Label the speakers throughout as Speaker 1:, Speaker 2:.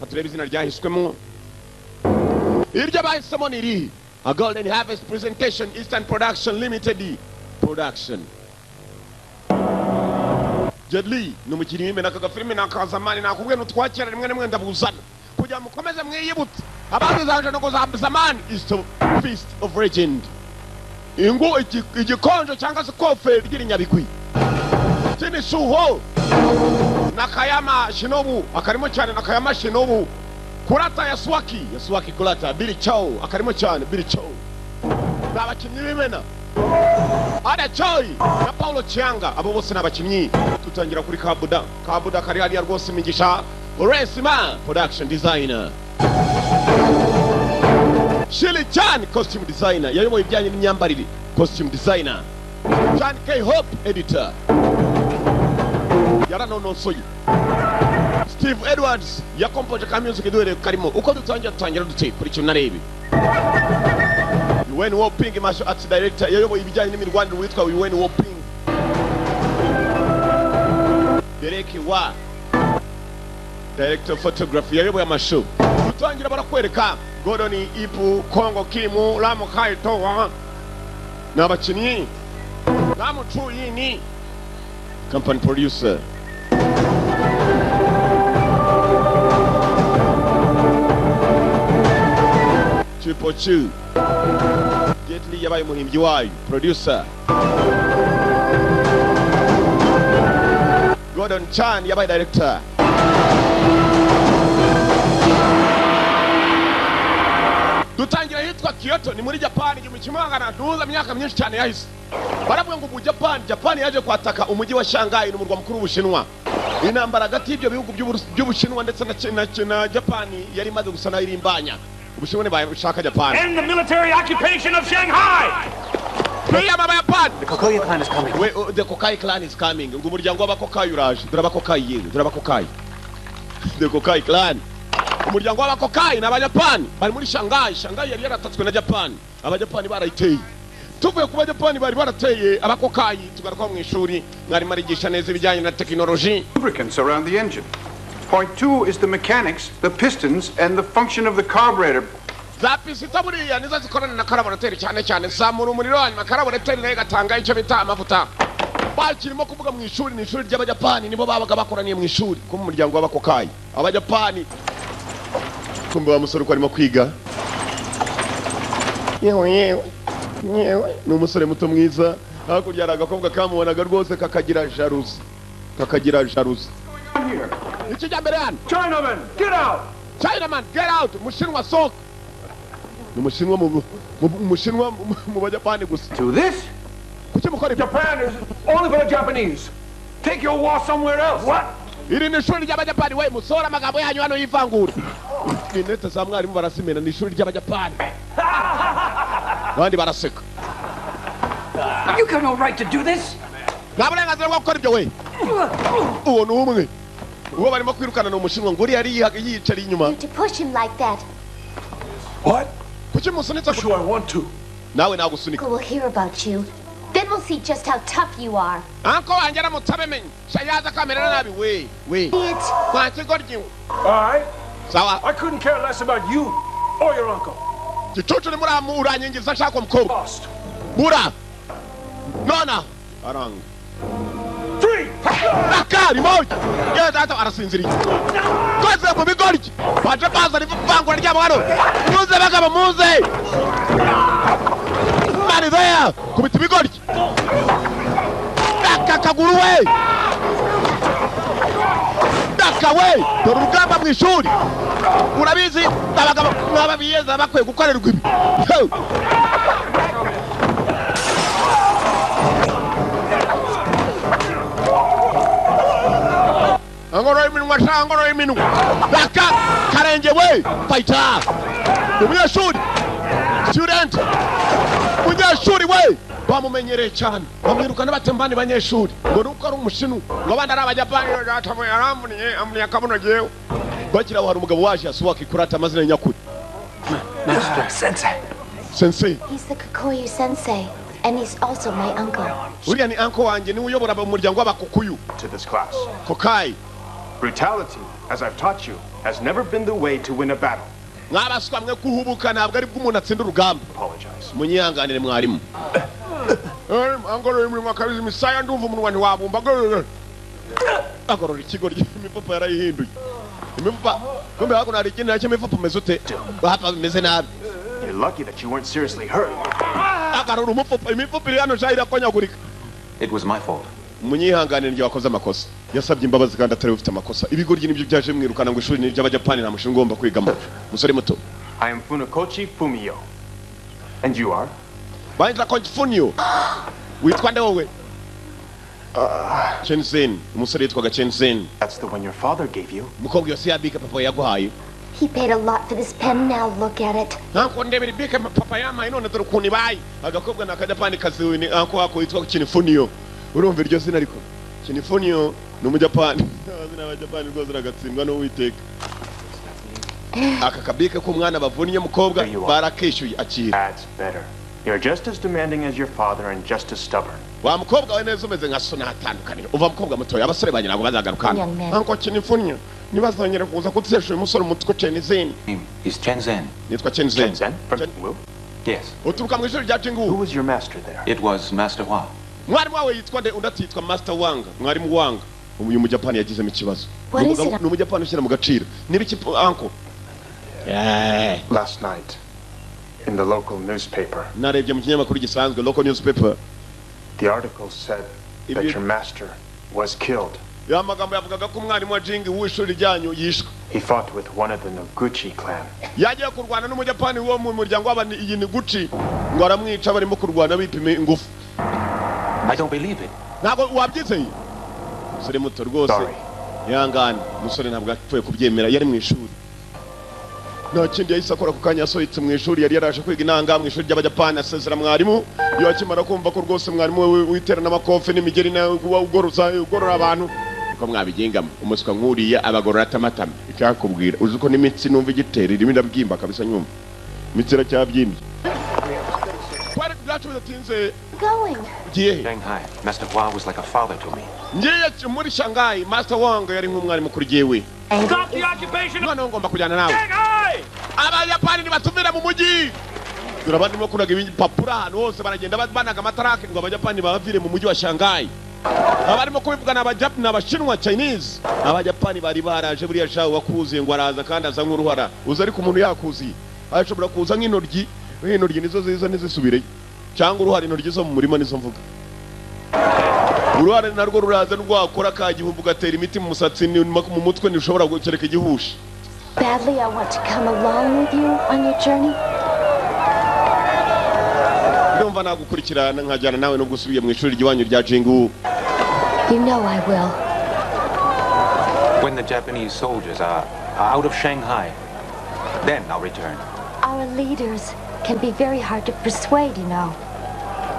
Speaker 1: katurebe izina ryahiswemo iryo bahisemo niri A Golden Harvest Presentation Eastern Production Limited Production. Jet Li n'umukinnyi w'imena aka filime nakazamani nakubwe n'utwakira rimwe rimwe ndabuzana kugira mukomeze mwiyibutse abandi zaje no kuzamani is the feast of legend. Ingo igikonjo cyangwa se kofe ry'inyabigwi tini suho Nakayama Shinobu akarimo cyane Nakayama Shinobu kurata Yasuaki kurata Billy Chow akarimo cyane Billy Chow n'abakinnyi b'imena Ada Choi na Paulo Chianga abo bose n'abakinnyi tutangira kuri Kabuda kari hariya rwose imigisha Resima production designer Shili Chan costume designer yayoboye ibijyanye n'imyambarire costume designer Chan K Hope editor yaranonosoye Steve Edwards yakompoje ka music duhere karimo uko dutangira dute kuri cyo narebe When Woping martial arts director yayoboye ibijyanye n'imirwanire witwa When Woping Derek wa director photography yayoboye amashow dutangira barakwereka Gordon Ipu Kongo Kimu Ramo Kaito wa n'abakinnyi Ramo Chuyini company producer Triple Chu Jet Li yabaye muhimbyi wayo producer Gordon Chan yabaye director dutangira hitwa Kyoto ni muri Japan mu kimangana duza myaka myinshi cyane yahise baravuga ngo mu Japan yaje kwataka umujyi wa Shanghai n'umurwa mukuru w'Ubushinwa intambara hagati y'ibyo bihugu by'Ubushinwa ndetse na Japan yari imaze gusana irimbanya Ubushinwa bashaka Japan
Speaker 2: and the military occupation of Shanghai.
Speaker 1: The
Speaker 2: Kokai clan is coming.
Speaker 1: The Kokai clan is coming. Ngo umuryango w'abakokai uraje durabakokai The Kokai clan umuryango w'abakokai n'abajapani bari muri Shanghai yari yaratatswe na Japan abajapani barayiteye tuvuye ku bajapani bari barateye abakokai tugaruka mu ishuri mwari marigisha neza ibijyanye na technology.
Speaker 3: Lubricants around the engine. Point 2 is the mechanics, the pistons, and the function of the carburetor.
Speaker 1: Zapisita buriya nizo zikorana na carburetor cyane samura umuriro hanyuma carburetor nayo gatanga icyo bita amavuta bakirimo kuvuga mu ishuri ni ishuri ry'abajapani nibo babaga bakoraniye mu ishuri ko mu muryango w'abakokai abajapani kumbe bamusore ko arimo kwiga yewe ni umusore muto mwiza hakurya hari agakobwa kamubonaga rwose kakagira jalousie iki jambere hano Chinaman get out Mushinwa soka Mushinwa mu bajapani gusa
Speaker 3: To this?
Speaker 1: kuki mukora
Speaker 2: Japan is only for the Japanese. Take your war somewhere else. What?
Speaker 1: iri ni ishuri ry'abajapani we musora amagambo yanyu hano yivangura inete za mwarimu barasimena ni ishuri ry'abajapani bandi baraseka
Speaker 2: You got no right to do this.
Speaker 1: ntaburenganzira bwo gukora ibyo we uwo ni umwe uwo barimo kwirukana ni Umushinwa ngo uri yari yicari inyuma
Speaker 4: To push him like that.
Speaker 2: What?
Speaker 1: kuki musunitse
Speaker 2: Sure, I want to.
Speaker 1: nawe nagusunika
Speaker 4: We'll hear about you. Then we'll see just how tough you are.
Speaker 1: anko wanjye aramutabemenye shayaza kamerera nabi we
Speaker 4: It.
Speaker 1: kwa kigoryi
Speaker 2: All right.
Speaker 1: sawa
Speaker 2: I couldn't care less about you or your uncle.
Speaker 1: gicucu ni muramu uranyingiza shaka umukobwa
Speaker 2: Lost.
Speaker 1: bura nona aranga
Speaker 2: 3.
Speaker 1: akari moja ye data arasinziriye koze mu bigoryi baje bazana ivangura ryabo hano muze bagabo muze bari there kubita ibigoryi akakaguru we we dore urugamba mu ishuri urabizi abagabo n'ababiyeza bakwiye gukorerwa ibi angoro iminwa daka karenge we fighter umunyeshuri student umunyeshuri we bamumenyereye cyane bamwirukana batembane banyeshuri ngo nuko ari Umushinwa ngo abandi ari abajapani gatamuye amuniye akabuno jewe bakira hari umugabo waje Yasuaki kurata amazina nyakuri
Speaker 2: Master.
Speaker 1: Sensei
Speaker 4: He's the Kikoyu sensei, and he's also my uncle.
Speaker 1: uriya ni uncle wanjye ni uyobora mu muryango w'abakukuyu
Speaker 3: To this class.
Speaker 1: Kokai
Speaker 3: Brutality, as I've taught you, has never been the way to win a battle.
Speaker 1: mwabaswa mwe kuhubuka ntabwo ari bw'umuntu atsinda urugamba.
Speaker 3: Apologize.
Speaker 1: Munyihanganire mwarimu. Angoro imwe mwakabiza imisaya ndumva umunwa ntiwabumba. Agorora ikigo ry'imifupa yarayihinduye. Imifupa kumbe hako nari ikintu cy'imifupa meze ute? Hapa meze nabi.
Speaker 3: You're lucky that you weren't seriously hurt.
Speaker 1: Agorora umufupa imifupa iri hano shayira konyagurika.
Speaker 5: It was my fault.
Speaker 1: Munyihanganire njye wakoze amakosa. Yasabye imbabazi kandi atari ufite amakosa. Ibigoryi nibyo byaje mwirukana ngo ishuri ni ry'abajapani nta mushinga ngomba kwigamo. Musore muto.
Speaker 3: I am Funakoshi Fumio. And you are?
Speaker 1: Baita Funyo. Witwa nde wowe? Chenzen. Umusore yitwaga Chenzen.
Speaker 3: That's the one your father gave you.
Speaker 1: Mukobwa yose yabika papa yaguhaye.
Speaker 4: He paid a lot for this pen. Now look at it.
Speaker 1: Nako ndebera bika papa yamaye none dore ukuntu ibaye. Agakobwa nakajapani kazi ni anko ako yitwa Chinifunyo. Urumva iryo zina ariko. Chinifunyo ni umujapani. Azina abajapani rwose ragatsindwa no witeka. Aka kabika ko umwana bavunnye mukobwa barakeshuye akira.
Speaker 3: That's better. You're just as demanding as your father and just as stubborn.
Speaker 1: Wa mukobwa we neza umeze nka sona atandukanye. Uva mukobwa mutoya abasore banye ntabwo bazagarukana. Anko Chinifunyo nibazongera kuza kutsesha umusore mutwe Chenzen.
Speaker 5: Is Chenzen?
Speaker 1: Nitwa Chenzen.
Speaker 3: Chenzen? From Will?
Speaker 5: Yes.
Speaker 1: Uturuka mu ishuri rya
Speaker 3: Who
Speaker 1: Jingu.
Speaker 3: was your master there?
Speaker 5: It was Master Hua.
Speaker 1: Mwarimu wawe yitwa nde undi yitwa Master Wanga. Mwarimu Wanga. Uyu mujapani yagizemo ikibazo.
Speaker 4: What is it?
Speaker 1: Ni umujapani ushyira mu gaciro. Nibiki anko?
Speaker 3: Last night, in the local newspaper,
Speaker 1: Narebye mu kinyamakuru gisanzwe local newspaper.
Speaker 3: the article said that your master was killed.
Speaker 1: Ya magambo yavugaga ko umwarimu wa Jingi w'ishuri ryanyu yishwe.
Speaker 3: He fought with one of the Noguchi clan.
Speaker 1: Yagiye kurwana n'umujapani wo mu muryango w'abani iyi ni Gucci. Ngo aramwica barimo kurwana bipime ingufu.
Speaker 5: I don't believe it.
Speaker 1: Ntabwo wabyizeye. Musore muto rwose.
Speaker 3: Sorry.
Speaker 1: Yangane. Musore ntabwo apfuye kubyemera yari mu ishuri. Nta kindi yahise akora ku kanya yasohotse mu ishuri yari yaraje kwiga inanga mu ishuri ry'abajapani asezera mwarimu. Iyo akimara kumva ko rwose mwarimu we witerana amakofe n'imigeri na ugorora abantu. Ko mwabigengamo umuswa nkuriye abagorora atamatama. Icyakubwira uzi ko n'imitsi numva igitera irimo ndabyimba kabisa nyuma. Imitsi cyabyimbye. Kwari byacu bidatinze.
Speaker 4: Going.
Speaker 1: Giye.
Speaker 5: Shanghai. Master Hua was like a father to me.
Speaker 1: Ngiye muri Shanghai Master Wanga yari nk'umwarimu kuri jewe.
Speaker 2: Stop the occupation of
Speaker 1: None ngomba kujyana nawe.
Speaker 2: Shanghai!
Speaker 1: Abayapani nibatumira mu mujyi. Turabandi mo kunaga ibipapuro ahantu hose baragenda banaga amatarake ngo abajapani bavire mu mujyi wa Shanghai. Abarimo kubivugana abajapani n'abashinwa Chinese. Abajapani bari baraje buriya shaho wakuzuye ngo araza kandi aza nk'uruhara. Uza ariko umuntu yakuziye. Ashobora kuza nk'intoryi. Intoryi nizo ziza nizisubire. Cyangwa uruhara intoryi zo mu murima nizo mvuga. Uruhara narwo ruraza rwakora kagihumbu gatera imiti mu musatsi mu mutwe nishobora gukereka igihushi.
Speaker 4: Badly, I want to come along with you on your journey.
Speaker 1: Ndumva nagukurikirana nkajyana nawe no gusubiye mu ishuri ry'iwanyu rya Jingu.
Speaker 4: You know I will.
Speaker 5: When the Japanese soldiers are out of Shanghai, then I'll return.
Speaker 4: Our leaders can be very hard to persuade, you know.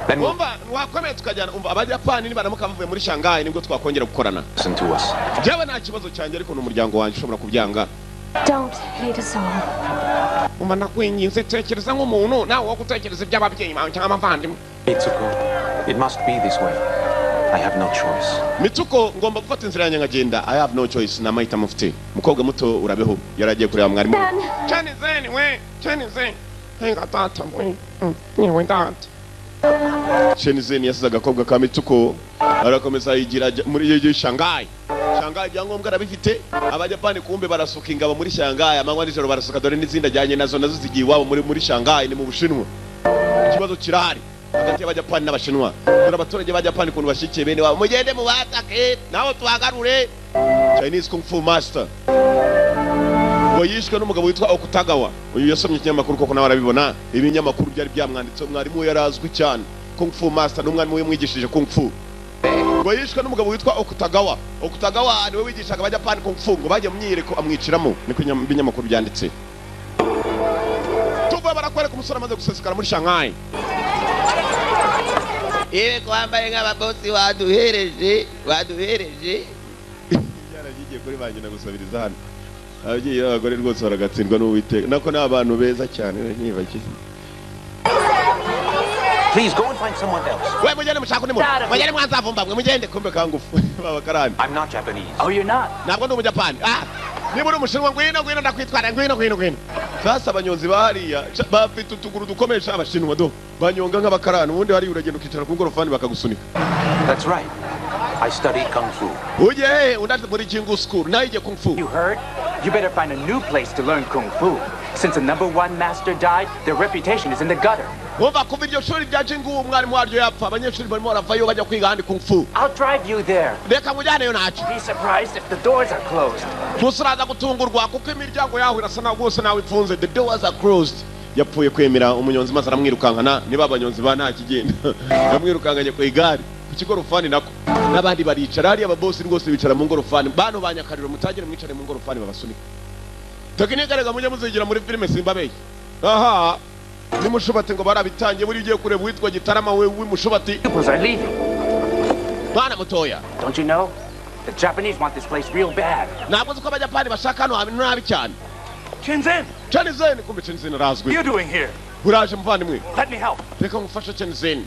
Speaker 5: Then we'll
Speaker 1: Umva wakomeye tukajyana umva abajapani nibaramuka bavuye muri Shanghai nibwo twakongera gukorana.
Speaker 5: listen to us.
Speaker 1: Jewe nta kibazo cyanjye ariko n'umuryango wanjye ushobora kubyanga.
Speaker 4: Don't hate us all.
Speaker 1: Umva nakwinginze tekereza nk'umuntu nawe wo gutekereza iby'ababyeyi bawe cyangwa abavandimwe.
Speaker 5: Mitsuko, it must be this way. I have no choice.
Speaker 1: Mitsuko ngomba gufata inzira yanjye nkagenda. I have no choice na mahitamo mfite. Mukobwa muto urabeho yaragiye kureba mwarimu. Chenzen we, Chenzen. Henga tata we. Niwe tata. Chenzen yasize agakobwa ka Mitsuko arakomeza yigira muri Shanghai. Shanghai byangombwa arabifite. Abajapani kumbe barasuka ingabo muri Shanghai amanywa nijoro barasuka dore n'izindi ajyanye nazo zigiye iwabo muri Shanghai ni mu Bushinwa. Ikibazo kirahari hagati y'abajapani n'abashinwa. Dore abaturage b'Abajapani kuntu bashikiye bene wabo mugende mu batake naho tuhagarure. Chinese Kung Fu Master ngo yishwe n'umugabo witwa Okutagawa. Uyu yasomye ikinyamakuru koko nawe arabibona. Ibinyamakuru byari byamwanditse mwarimu we yarazwi cyane. Kung Fu Master n'umwarimu we mwigishije Kung Fu. Ngo yishwe n'umugabo witwa Okutagawa. Okutagawa niwe wigishaga abajapani Kung Fu ngo bajye mu myireko amwiciramo. Niko ibinyamakuru byanditse. Tuva barakwereka umusore amaze gusesekara muri Shanghai.
Speaker 6: Iwe kwambaye nk'ababosi waduhereje.
Speaker 1: Yaragiye kuri bangina gusabiriza hano. Ababyeyi b'abagore rwose baragatsindwa n'Uwiteka. Nako ni abantu beza cyane nyibagize.
Speaker 5: Please go and find someone else.
Speaker 1: We mugende mushaka undi muntu. Mugende mwanzavumba mwe mugende kumbe kangufu. Babakarani.
Speaker 5: I'm not Japanese.
Speaker 7: Oh, you're not?
Speaker 1: Ntabwo ndi umujapani. Niba uri umushinwa ngwino ndakwitwara ngwino. Sasa abanyonzi bahariya bafite utuguru dukomesha abashinwa do. Banyonga nk'abakarani ubundi hari uragenda ukicara ku ngorofani bakagusunika.
Speaker 5: That's right. I studied Kung Fu.
Speaker 1: Uje unati muri Jingu School. Naije Kung Fu.
Speaker 7: You heard? You better find a new place to learn Kung Fu. Since the #1 master died, their reputation is in the gutter.
Speaker 1: Wumva kuva iryo shuri rya Jingu umwarimu waryo yapfa abanyeshuri barimo baravayo bajya kwiga handi Kung Fu.
Speaker 7: I'll drive you there.
Speaker 1: Reka mujyaneyo ntacyo.
Speaker 7: Be surprised if the doors are closed.
Speaker 1: Musuraza gutungurwa kuko imiryango yaho irasa naho rwose nawe ifunze. The doors are closed. Yapfuye kwemera umunyonzi maze aramwirukankana niba abanyonzi ba nta kigenda. Yamwirukankanye ku igare ku kigorofani nako. N'abandi baricara hariya ababosi rwose bicara mu ngorofani. Bano banyakariro mutagire mwicare mu ngorofani babasunika. Tekinike rega mujye muzigira muri filime Simbabeye. Aha. Ni mushubati ngo barabitangiye buri giye kureba witwa Gitarama we w'imushubati.
Speaker 7: Pupils are leaving.
Speaker 1: Bana mutoya.
Speaker 7: Don't you know? The Japanese want this place real bad.
Speaker 1: Ntabwo zuko abajapani bashaka hano habintu nabi cyane.
Speaker 2: Shenzhen,
Speaker 1: kumbe Shenzhen razwi.
Speaker 2: what are you doing here?
Speaker 1: Uraje muvandimwe.
Speaker 2: Let me help.
Speaker 1: Reka ngufashe Shenzhen.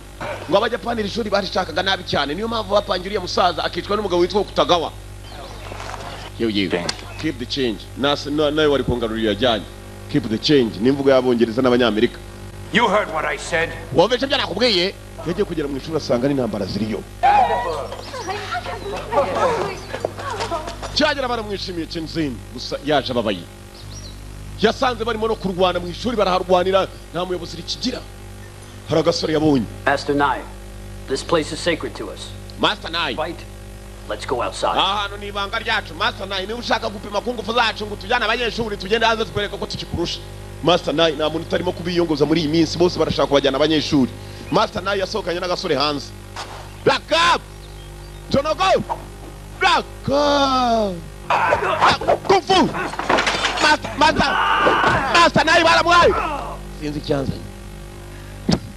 Speaker 1: Ngo abajapani iri shuri barishakaga nabi cyane niyo mpamvu bapangiriye musaza akicwa n'umugabo witwa Kutagawa. Yewe. Keep the change. Nawe wari kongarurira yajyanye. Keep the change. Nimvugo y'abongereza n'abanyamerika.
Speaker 2: You heard what I said.
Speaker 1: Wumve icyo nakubwiye. Yagiye kugera mu ishuri asanga n'intambara ziriyo. Cyagera baramwishimiye Shenzhen gusa yaje ababaye. Yasanze barimo no kurwana mu ishuri baraharwanira nta muyobozi rikigira. Hari agasore yabonye.
Speaker 8: Master Nai, this place is sacred to us.
Speaker 1: Master Nai.
Speaker 8: Fight. Let's go outside.
Speaker 1: Hano ni ibanga ryacu. Master Nai niba ushaka gupima ku ngufu zacu ngo tujyane abanyeshuri tugende hanze twereka ko tukikurusha. Master Nai nta muntu utarimo kubiyongoza muri iyi minsi bose barashaka kubajyana abanyeshuri. Master Nai yasohokanye n'agasore hanze. Black up! Don't go! Black up! Kung Fu! Master Nai baramwaye! Sinzi icyanzanye.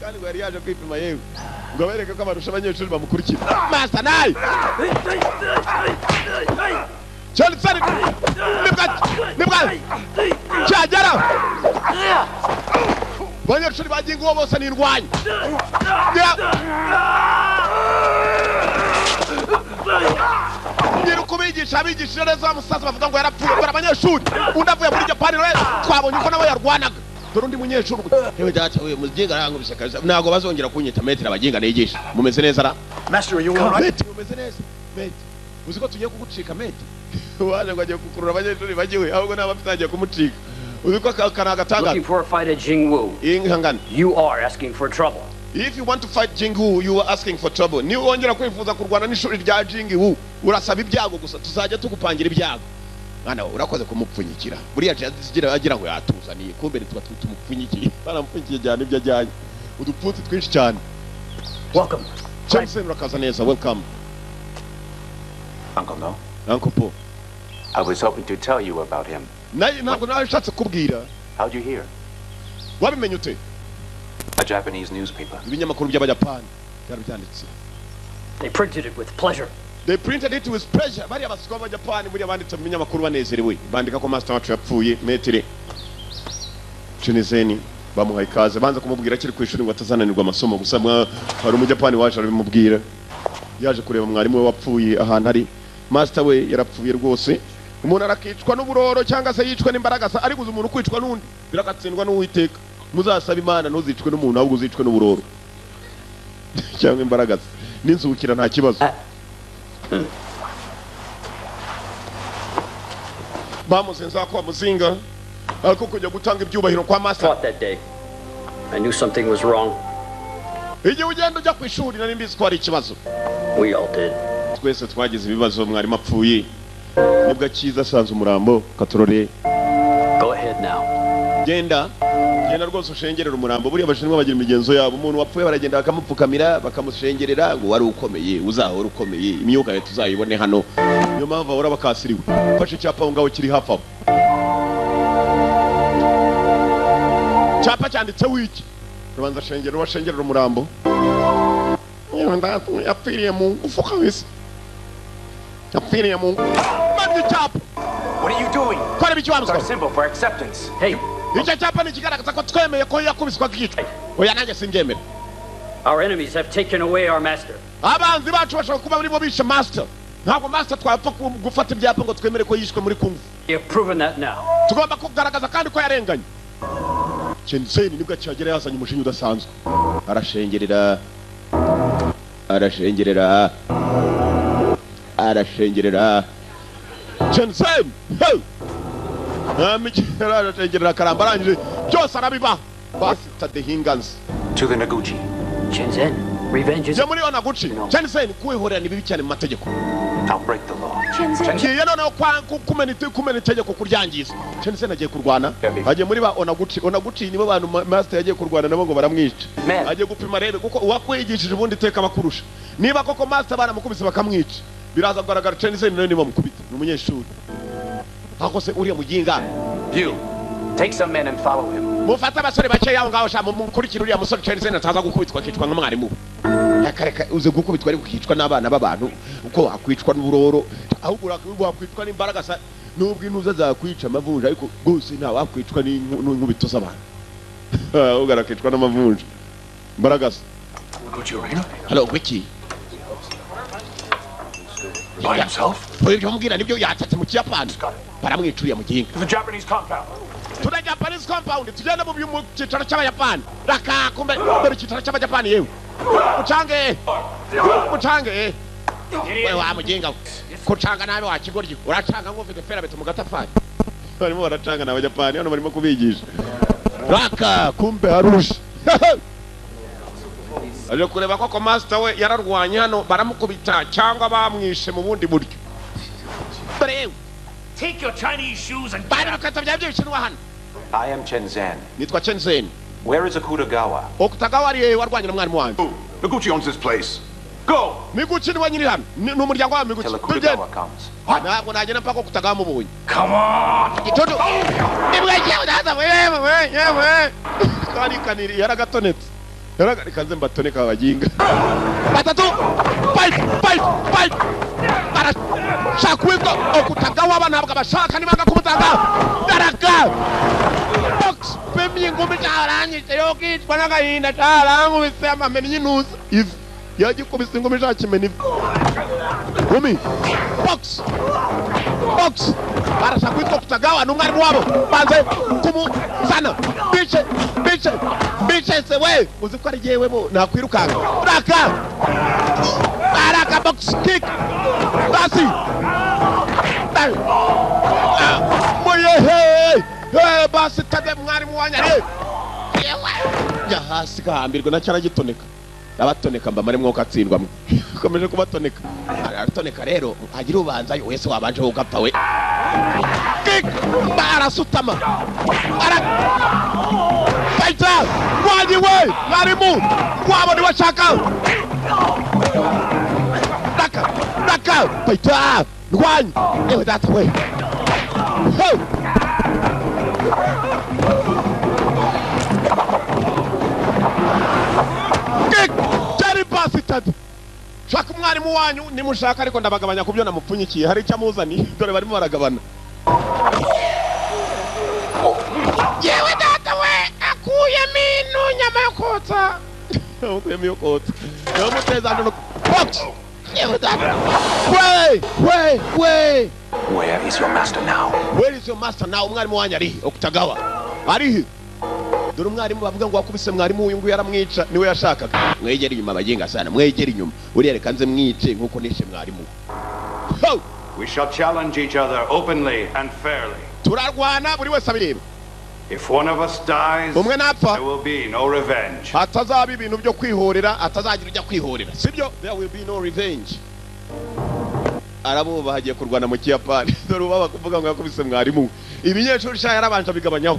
Speaker 1: Kandi bari yaje kwipima yewe. Ngo bereke ko abarusha abanyeshuri bamukurikira. Master Nai! Chelsea! Nibwa! Cyagera! Abanyeshuri baginga uwo bose nirwanya. Ngiye kubigisha abigisha neza musaza bavuga ngo yarapfuye bara abanyeshuri. Undi avuye muri Japan rero twabonye ko nawe yarwanaga. Dore undi munyeshuri. Yewe data we muzinga rango bishaka. Nago bazongera kunyita metero abaginga nigisha. Mumeze neza ra?
Speaker 2: Master, are you all right?
Speaker 1: Mumeze neza. Mate. Uziko tugiye kugucika mate. Waje ngo agiye kukurura abanyeshuri bagiwe ahubwo n'abafitangiye kumucika. Uziko kana gatanga.
Speaker 8: Looking for a fight at Jingwu.
Speaker 1: Ingangana.
Speaker 8: You are asking for trouble.
Speaker 1: If you want to fight Jingwu, you are asking for trouble. Ni wongera kwifuza kurwana n'ishuri rya Jingwu, urasaba ibyago gusa tuzajya tugupangira ibyago. Mwana urakoze kumupfunyikira. Buriya agira ngo yatuzaniye kumbe tuba tumupfunyikiye. Baramupfunyikiye cyane ibyo ajyanye. Udupfuti twinshi cyane.
Speaker 8: Welcome.
Speaker 1: Johnson urakaza neza. Welcome.
Speaker 5: Uncle No.
Speaker 1: Uncle Po.
Speaker 5: I was hoping to tell you about him.
Speaker 1: Ntabwo nashatse kubwira.
Speaker 5: How'd you hear?
Speaker 1: Wabimenye ute?
Speaker 5: A Japanese newspaper.
Speaker 1: Ibinyamakuru by'Abayapani byanditse.
Speaker 8: They printed it with pleasure.
Speaker 1: They printed it with pleasure. Bari abaswa b'Abayapani muri abanditse mu binyamakuru banezerewe. Bandika ko master wacu yapfuye metere. Shenzhen bamuhaye ikaze banza kumubwira akiri ku ishuri ngo atazananirwa amasomo gusa hari umujapani waje arabimubwira. Yaje kureba mwarimu we wapfuye ahantu ari. Master we yarapfuye rwose. Umuntu arakicwa n'uburoro cyangwa se yicwa n'imbaraga ari guza umuntu kwicwa n'undi birakatsindwa n'uwiteka. Muzasaba Imana ntuzicwe n'umuntu ahubwo uzicwe n'uburoro cyangwa imbaraga n'inzukira nta kibazo. Bamuzenza kwa muzinga ariko kujya gutanga ibyubahiro kwa master.
Speaker 8: That day, I knew something was wrong.
Speaker 1: Igihe ugenda ujya ku ishuri nari mbizi ko hari ikibazo.
Speaker 8: We all did.
Speaker 1: Twese twagize ibibazo mwarimu apfuye. Nibwo cyiza asanze umurambo katurore.
Speaker 8: Go ahead now.
Speaker 1: Genda rwose ushengerera umurambo buriya abashinwa bagira imigenzo yabo umuntu wapfuye baragenda bakamupfukamira bakamushengerera ngo wari ukomeye uzahora ukomeye imyuka ye tuzayibone hano niyo mpamvu ahora bakasiriwe fashe icyapa aho ngaho kiri hafi aho cyapa cyanditseho iki rubanza washengerera umurambo yapfiriye mu ngufu kabisa yapfiriye mu ngufu mani cyapa.
Speaker 7: What are you doing?
Speaker 1: It's
Speaker 7: our symbol for acceptance.
Speaker 8: Hey.
Speaker 1: Icyo cyapa ni kigaragaza ko twemeye ko yakubiswa gicwe. Oya nanjye singemera.
Speaker 8: Our enemies have taken away our master.
Speaker 1: abanzi bacu bashobora kuba muri bo bishe master ntabwo master twapfa gufata ibyapa ngo twemere ko yishwe muri kung fu.
Speaker 8: You have proven that now.
Speaker 1: Tugomba kugaragaza kandi ko yarenganye. Chensei nibwo cyagera yazanye umushinga udasanzwe. Arashengerera. Chensei! Hey! Arashengerera karambarangije byose arabiba. Basi tadehinganze.
Speaker 5: To the Noguchi.
Speaker 8: Shenzhen, revenge is...
Speaker 1: Jamuri Onaguchi. Chensei kuihorera ni bibi cyane mu mategeko.
Speaker 5: I'll break the law.
Speaker 1: Ngiye noneho kumena itegeko kuryangiza. Chensei agiye kurwana. Agiye muri ba Onaguchi nibo bantu master yagiye kurwana nabo ngo baramwica. Agiye gupima rero kuko uwakwigishije ubundi teka bakurusha. Niba koko master baramukubise bakamwica. Biraza kugaragara Chensei none niba mukubita. Ni umunyeshuri. Hako se uriya muginga.
Speaker 7: You, take some men and follow him.
Speaker 1: Mufata abasore bake yaho ngaho sha mukurikira uriya musore Chensei nataza gukubitwa kicwa nk'umwarimu. Yakareka uze gukubitwa ari gukicwa n'abana b'abantu uko akwicwa n'uburoro ahubwo wakwicwa n'imbaraga sa nubwo intuza zakwica amavunja ariko gose nta wakwicwa n'inkubito z'abantu. Ugarakicwa n'amavunja. Imbaraga sa. Hello, Wiki.
Speaker 2: By himself?
Speaker 1: Ibyo mubwira nibyo yatatse mu Kiyapani. Baramwicuriye mu gihinga.
Speaker 2: The Japanese compound.
Speaker 1: To the Japanese compound. Tugenda mu cyicaro cy'Abayapani. Raka kumbe dore cyicaro cy'Abayapani yewe. Mucange. Wewe wa muginga. Kucanga nawe wakigoryi. Uracanga ngo ufite fera beto mu gatafari. Barimo baracanga n'Abayapani hano barimo kubigisha. Raka kumbe harusha. Aje kureba ko master we yararwanya hano baramukubita cyangwa bamwishe mu bundi buryo.
Speaker 2: Take your Chinese shoes and
Speaker 1: I
Speaker 5: am Shenzhen.
Speaker 1: Nitwa Shenzhen.
Speaker 5: Where is Okutagawa?
Speaker 1: Okutagawa ari warwanye na mwarimu wanjye.
Speaker 3: Noguchi owns this place. Go!
Speaker 1: Miguchi ni wanyiri hano. Ni umuryango wa Miguchi.
Speaker 5: Till Okutagawa comes.
Speaker 1: Ntabwo najya mpaka Okutagawa mubonye.
Speaker 2: come on!
Speaker 1: Gitondo. Nibwagiye udaza wewe. Kari kaniri yaragatonetse. Yaragarikanze mbatoneka abaginga. Batatu. Fight. Para shakwiko Okutagawa abanabwa bashaka nibanga kumutanga. Daraka. Box pemye ngumi cyaranye yoki twananga hinda tarangu bisema menye news if yaje kubisa ngumi cyakimeni ngumi box para shakwiko Okutagawa n'umwarimu wabo banze kumu sana biche sewe uziko ari jewe bo nakwirukanga Daraka box kick basi basi tade mwarimu wanyare ya hasi kahambirwe na cyara gitoneka abatoneka mba mari mwoka atsindwa komeje kubatoneka aratoneka rero agira ubanza yo wese wabanje ugapfa we barasutama fighter wadi we mwarimu wabo ni washaka daka fighter rwanya ewe data we shaka umwarimu wanyu nimushaka ariko ndabagabanya kubyo namupfunyikiye hari icyo amuzani dore barimo baragabana yewe data we akuyemo nyama yo kotsa akuyemo yo kotsa yo muteza ndo box yewe data we
Speaker 5: Where is your master now?
Speaker 1: Umwarimu wanyu ari Okutagawa ari dore umwarimu bavuga ngo wakubise mwarimu uyu nguyu yaramwica niwe yashakaga mwegera inyuma abagenga sana mwegera inyuma uriyereka nze mwice nkuko nishe mwarimu.
Speaker 3: We shall challenge each other openly and fairly.
Speaker 1: Turarwana buri wese abireba.
Speaker 3: If one of us dies,
Speaker 1: umwe napfa
Speaker 3: there will be no revenge.
Speaker 1: Atazaba ibintu byo kwihorera atazagira ujya kwihorera sibyo there will be no revenge. Arabo bahagiye kurwana mu Kiyapani dore ubaba kuvuga ngo yakubise mwarimu ibinyeshuri sha yarabanje bigabanyaho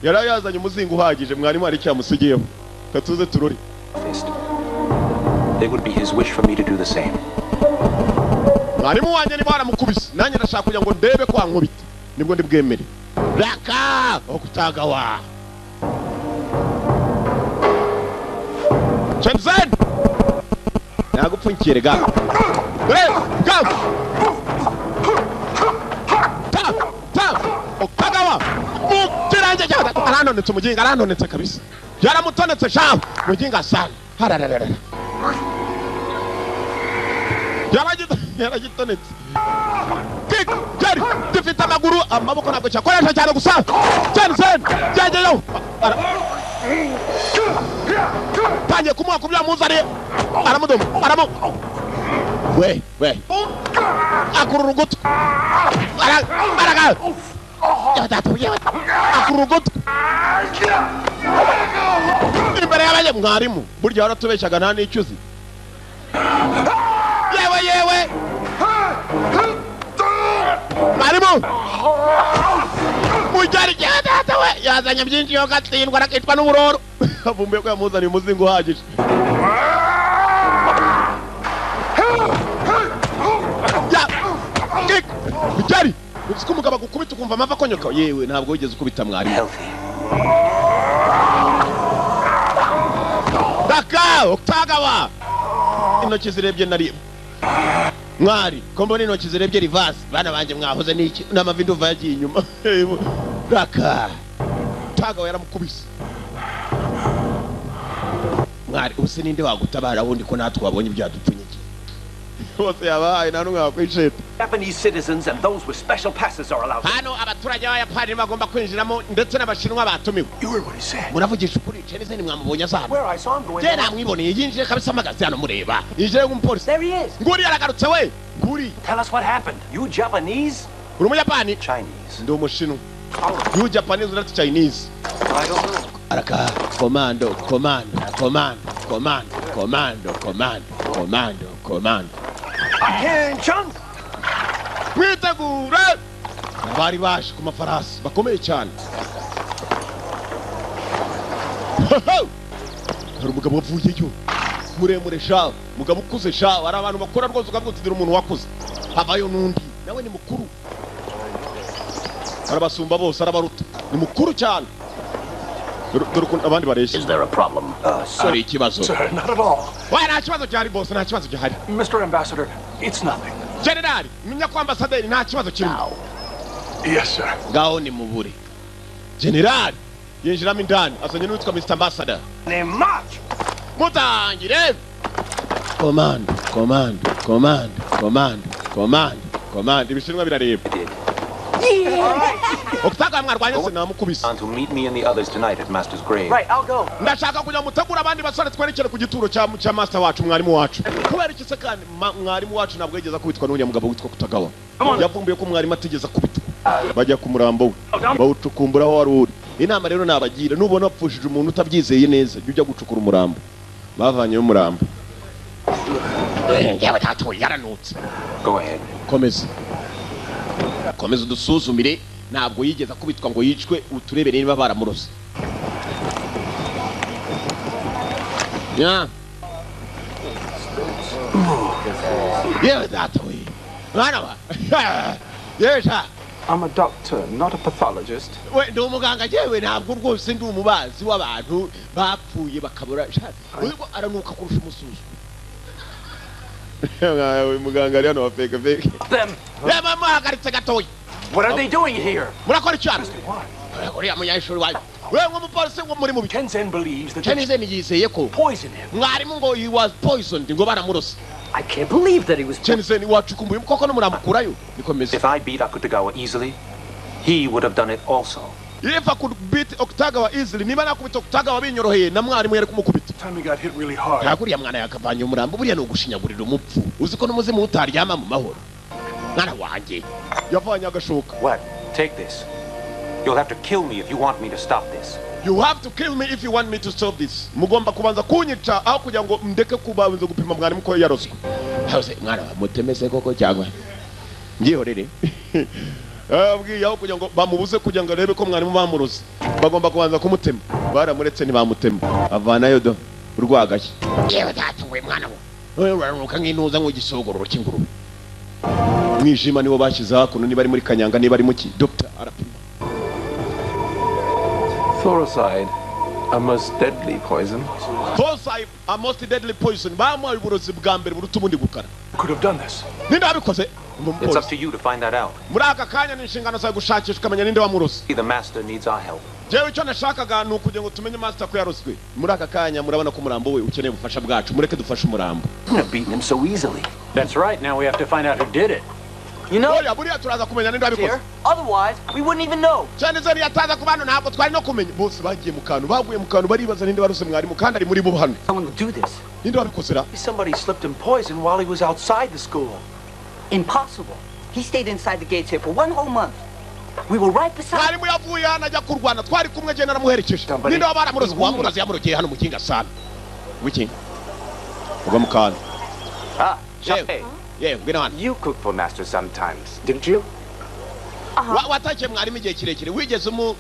Speaker 1: yara yazanye umuzingo uhagije mwarimu ari cyamusigiyeho katuze turori.
Speaker 5: It would be his wish for me to do the same.
Speaker 1: Mwarimu wanje ni bana mukubise nanjye ndashaka kugira ngo ndebe kwa nkubita nibwo ndi bwemere. Raka Okutagawa Shenzhen nagupfunkire ga go ta Okutagawa mukiranje aranonetse umuginga aranonetse kabisa yaramutonetse shaho umuginga sana harararara yaragitonetse kick jari dufite amaguru amaboko ntabwo cyakoresha cyane gusa Jensen jyageyo tangiye kumuha kubya muzane aramudomo we akurura ugutwi araga akurura ugutwi imbere y'abanye mwarimu burya waratubeshyaga nta n'icyuzi yewe mwarimu mujyari cyadata we yazanye byinshi yo gatsindwa arakitwa n'uburoro avumbuye ko yamuzaniye umuzingo uhagije Bijari uziko umugabo agukubita ukumva amava konyoka yewe ntabwo wigeze ukubita mwarimu Daka Oktagawa intoki zirebye nari mwari kombo n'intoki zirebye reverse bana banje mwahoze niki n'amavi nduva yagiye inyuma Daka Oktagawa yaramukubise mwari ubuse ninde wagutabara wundi ko natwe wabonye ibyadupfunyike bose yabaye nta numwe wakwisheta
Speaker 2: Japanese citizens and those with special passes are allowed.
Speaker 1: hano abaturage b'Abayapani bagomba kwinjiramo ndetse n'abashinwa batumiwe
Speaker 2: You heard what he said.
Speaker 1: muravugisha ukuri Chenise mwamubonye azana
Speaker 2: Where I saw him going.
Speaker 1: je namwiboneye yinjiye kabisa magazi hano mureba yinjiye nk'umupolisi
Speaker 2: There he is.
Speaker 1: nguri yaragarutse we nguri
Speaker 2: Tell us what happened. You Japanese?
Speaker 1: uri umuyapani
Speaker 5: Chinese.
Speaker 1: ndi umushinwa you Japanese not Chinese
Speaker 5: I don't know.
Speaker 1: araka commando
Speaker 2: Attention!
Speaker 1: mwitegure bari baje ku mafarasi bakomeye cyane hari umugabo wavuyeyo muremure shaho mugabo ukuze shaho ari abantu bakora rwose ukabwutidira umuntu wakuze havayo n'undi nawe ni mukuru arabasumba bose arabaruta ni mukuru cyane dore ukuntu abandi bareshya
Speaker 8: Is there a problem?
Speaker 1: hari ikibazo
Speaker 2: Sir, not at all.
Speaker 1: we nta kibazo gihari bose nta kibazo gihari
Speaker 2: Mr. Ambassador, it's nothing.
Speaker 1: generali menya ko ambasaderi nta kibazo kirimo
Speaker 2: Yes, sir.
Speaker 1: ngaho ni mubure generali yinjiramo indani azanye n'uwitwa Mr. Ambassador
Speaker 2: Name march!
Speaker 1: mutangire komando ibishinwa birareba Oktagawa mwarwanye se namukubise
Speaker 5: To meet me and the others tonight at Master's grave.
Speaker 2: Right, I'll go.
Speaker 1: ndashaka kujya mutegura abandi basore twerekere ku gituro cya master wacu mwarimu wacu kubera iki se kandi mwarimu wacu ntabwo yigeze akubitwa n'uriya mugabo witwa Oktagawa yavumbuye ko mwarimu atigeze akubitwa bajya ku murambo we bawucukumbura aho wari uri inama rero nabagira nubona apfushije umuntu utabyizeye neza jya ujya gucukura umurambo bavanyeyo umurambo yewe tato yaranutse
Speaker 5: Go ahead.
Speaker 1: komeza udusuzumire ntabwo yigeze akubitwa ngo yicwe uturebere niba baramurose yewe data we mwana wa yewe sha
Speaker 3: I'm a doctor, not a pathologist.
Speaker 1: we ndi umuganga yewe ntabwo rwose ndi umubazi w'abantu bapfuye bakabura uriko aranuka kurusha umusuzu muganga ari hano wa feke
Speaker 2: Them.
Speaker 1: yaba muhagaritse gatoya
Speaker 2: What are they doing here?
Speaker 1: murakora icyana uriya munyeshuri wayo we nk'umupolisi wo muri mubi
Speaker 2: Tenzin believes that
Speaker 1: Chinese yizeye ko
Speaker 2: poison him.
Speaker 1: mwarimu ngo he was poisoned ngo baramurose
Speaker 8: I can't believe that he was.
Speaker 1: Chinese wacukumbuye koko n'umuramukurayo nikomeze
Speaker 5: If I beat Akutagawa easily, he would have done it also.
Speaker 1: if I could beat Oktagawa easily niba nakubita Oktagawa binyoroheye na mwarimu yari kumukubita
Speaker 2: Time he got hit really hard.
Speaker 1: yakuriya mwana yakavanye umurambo buriya ni ugushinyagurira umupfu uzi ko n'umuzimu utaryama mu mahoro mwana wanjye yavanye agashoka
Speaker 5: What? Take this. You'll have to kill me if you want me to stop this.
Speaker 1: you have to kill me if you want me to stop this mugomba kubanza kunyica aho kugira ngo ndeke kubanza gupima mwarimu ko yaroswe hose mwana mutemeze koko cyangwa ngihorere abwiye aho kugira ngo bamubuze kugira ngo arebe ko mwarimu bamuroze bagomba kubanza kumutema baramuretse ntibamutema avanayo do urwagashye yewe datuwe mwana we uraruka nk'intuza nk'igisogororo cy'ingurube mwijima niwo bashyize hakuno niba ari muri Kanyanga niba ari muki Dr. arapima
Speaker 9: Thoracide, a most deadly poison.
Speaker 1: Thoracide, a most deadly poison bamuhaye uburozi bwa mbere buruta ubundi gukara
Speaker 2: Could have done this.
Speaker 1: ninde wabikoze
Speaker 5: It's up to you to find that out.
Speaker 1: muri aka kanya ni inshingano zawe gushakisha ukamenya ninde wamurose.
Speaker 5: The master needs our help.
Speaker 1: Jewe icyo nashakaga ni ukugira ngo tumenye master ko yaroswe. Muri aka kanya murabona ko umurambo we ukeneye ubufasha bwacu, mureke dufashe umurambo.
Speaker 8: You're not beating him so easily.
Speaker 7: That's right. Now we have to find out who did it.
Speaker 8: You know,
Speaker 1: Oya buriya turaza kumenya ninde wabikoze.
Speaker 8: here, otherwise we wouldn't even know.
Speaker 1: Cyane zari yataza ku bantu ntabwo twari no kumenya. Bose bagiye mu kantu, baguye mu kantu baribaza ninde warose mwarimu kandi ari muri bo hano.
Speaker 8: Someone will do this.
Speaker 1: Ninde wabikoze ra?
Speaker 9: Somebody slipped him poison while he was outside the school.
Speaker 8: Impossible. He stayed inside the gates here for 1 whole month. We were right beside.
Speaker 1: Mwarimu yavuye hano ajya kurwana, twari kumwe je naramuherekeje. Ninde wabaramuroze wamuroze yamurokeye hano mu kinga sana. Wiki. Uga mu kantu.
Speaker 7: Ah, Chappé.
Speaker 1: Yeah, ngwino hano.
Speaker 7: You cook for master sometimes, didn't you?
Speaker 1: Watakiye mwarimu igihe kirekire wigeze mu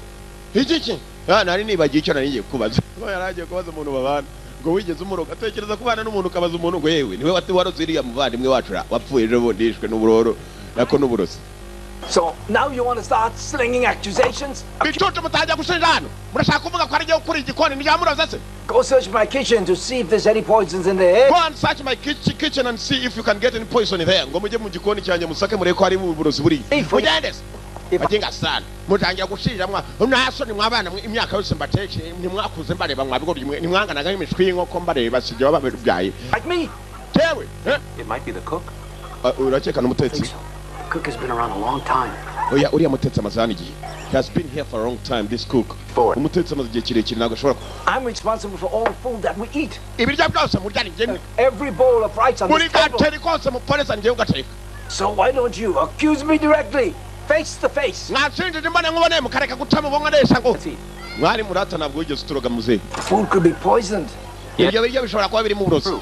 Speaker 1: iki? Nari nibagiye icyo nari ngiye kubaza. Yaragiye kubaza umuntu babana. Ngo wigeze umuroga atekereza kubana n'umuntu kabaza umuntu ngo yewe niwe waroze iriya muvandimwe wacu wapfuye ejo bondishwe n'uburoro nako n'uburozi.
Speaker 8: So now you want to start slinging accusations?
Speaker 1: Bicucu mutajya gushinja hano. Murashaka kuvuga ko ari giye kuri igikoni ntiyamuroze se?
Speaker 8: Go search my kitchen to see if there's any poisons in there.
Speaker 1: Go and search my kitchen and see if you can get any poison there. Ngo mujye mu gikoni cyanjye musake mureke ko ari uburozi buri. Mugende. Baginga sana. Mutangira gushinja mwa. Nasoni mwabana imyaka yose mbateke ntimwakuze mbareba mwabigora nimwanganaga imishwi y'inkoko mbareba sije bababyaye.
Speaker 8: Like me.
Speaker 1: Tewe.
Speaker 5: It might be the cook.
Speaker 1: Urakeka n'umutetsi.
Speaker 8: The cook has been around a long time.
Speaker 1: Oya uriya mutetsi amazana igihe. He has been here for a long time, this cook. Umutetsi amaze igihe kirekire ntabwo ashobora.
Speaker 8: I'm responsible for all the food that we eat.
Speaker 1: Ibiryo byose murya ni njye.
Speaker 8: Every bowl of rice on this table.
Speaker 1: Gateri kose muporeza njye ugateka.
Speaker 8: So why don't you accuse me directly? Face to face.
Speaker 1: Mwashinjije mbone nkubone mukareka guca mu bonga nesha ngo. Mwari murata ntabwo wigeze uturoga muzehe.
Speaker 8: Food could be poisoned.
Speaker 1: Ibyo biryo bishobora kuba biri mu burozi.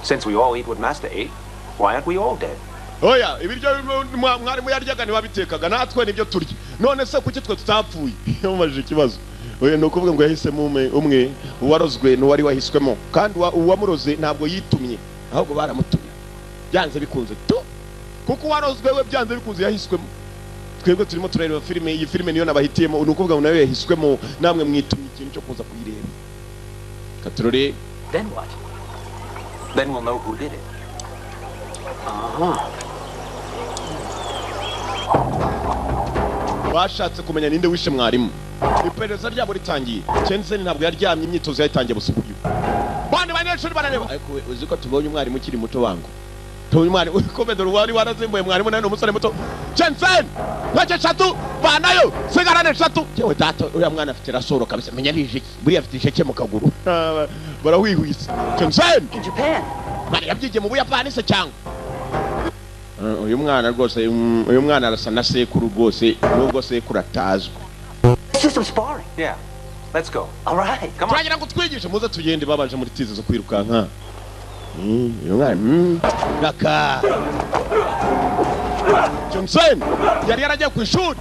Speaker 5: Since we all eat what master ate, why aren't we all dead?
Speaker 1: Oya ibiryo mwari muyaryaga ni wabitekaga natwe nibyo turya. None se kuki twe tutapfuye? Yamajije ikibazo. Oya no kuvuga ngo yahisemo umwe uwarozwe no wari wahiswemo kandi uwamuroze ntabwo yitumye ahubwo baramutumye. Byanze bikunze tu. Kuko warozwe we byanze bikunze yahiswemo. Twebwe turimo turareba filime, iyi filime niyo nabahitiyemo ni ukuvuga ngo nawe yahiswemo namwe mwitumye ikintu cyo kuza kuyireba. Katurore.
Speaker 8: Then what?
Speaker 5: Then we'll know who did it.
Speaker 1: Bashatse kumenya ninde wishe mwarimu. Iperereza ryabo ritangiye. Jensen ntabwo yaryamye imyitozo yayitangiye busubuye. Bandi banyeshuri barareba. Ariko uzi ko tubonye umwarimu ukiri muto wangu. Tubonye umwarimu ukomedoro wari warazimbuye mwarimu nawe umusore muto. Jensen! Nacyo 3 banayo sigarane 3. Yewe data uriya mwana afite rasoro kabisa menya rije. Buriya afite isheke mu kaguru. Barahwihwisa. Jensen!
Speaker 8: In Japan.
Speaker 1: Mari yabyigiye mu Buyapani se cyangwa? Uyu mwana rwose uyu mwana arasa na sekuru rwose nubwo sekuru atazwe.
Speaker 8: Let's do some sparring.
Speaker 5: Yeah, let's go.
Speaker 8: All right.
Speaker 5: Come on.
Speaker 1: Turagira ngo twigishe muze tugende babanje muri tizo zo kwirukanka. Uyu mwana raka. Johnson yari yaragiye ku ishuri.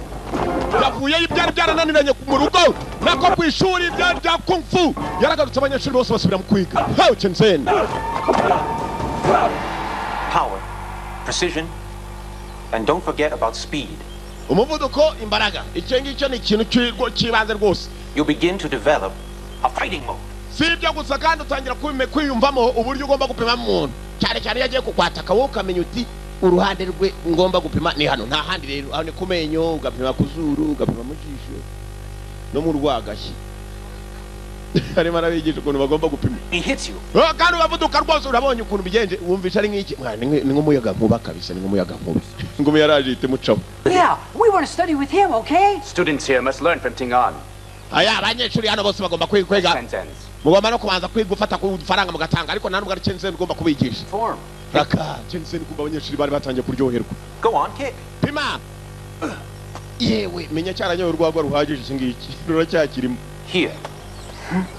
Speaker 1: Yavuye ibyari byarananiranye mu rugo nako ku ishuri bya kung fu. Yaragarutse abanyeshuri bose basubira mu kwiga. How Johnson?
Speaker 5: Power, precision, and don't forget about speed.
Speaker 1: Umuvuduko imbaraga. Icyo ngicyo ni ikintu cy'ibanze rwose.
Speaker 5: You begin to develop a fighting mode.
Speaker 1: Si ibyo gusa kandi utangira kwiyumvamo uburyo ugomba gupima umuntu. Cyane cyane yagiye kukwataka wowe ukamenya uti uruhande rwe ngomba gupima ni hano nta handi rero aho ni ku menyo ugapima ku zuru ugapima mu jisho no mu rwagashyi. Harimo arabigisha ukuntu bagomba gupima.
Speaker 5: He hits you.
Speaker 1: Kandi ubavuduka rwose urabonye ukuntu bigenje wumvisha ari nk'iki ni nk'umuyaga nkuba kabisa ni nk'umuyaga nkuba. Ngo yaraje itemucaho.
Speaker 8: Yeah, we want to study with him, okay?
Speaker 7: Students here must learn from Tingan.
Speaker 1: Aya abanyeshuri hano bose bagomba kwiga. Mugomba no kubanza gufata ku faranga mugatanga ariko nta nubwo ari Jensen ugomba kubigisha.
Speaker 8: Form.
Speaker 1: Raka Jensen kumba abanyeshuri bari batangiye kuryoherwa.
Speaker 5: Go on, kick.
Speaker 1: Pima. Yewe menya cyaranyoye urwagwa ruhagije singiki. Ruracyakirimo.
Speaker 5: Here.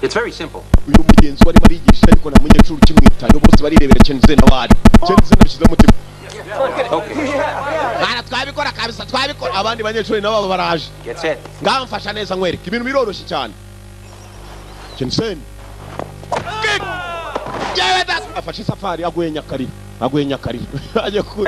Speaker 5: It's very simple.
Speaker 1: Uyu mugenzi wari barigisha ariko nta munyeshuri ukimwita yo bose barirebera Jensen awari. Jensen abishize umutima.
Speaker 5: Okay.
Speaker 1: Bara twabikora kabisa twabikora abandi banyeshuri nabo baraje.
Speaker 5: Get set.
Speaker 1: Ngamfasha neza nkwereka ibintu biroroshye cyane. Jensen. Kick. Yewe das afashe safari aguye nyakari. Aje ku.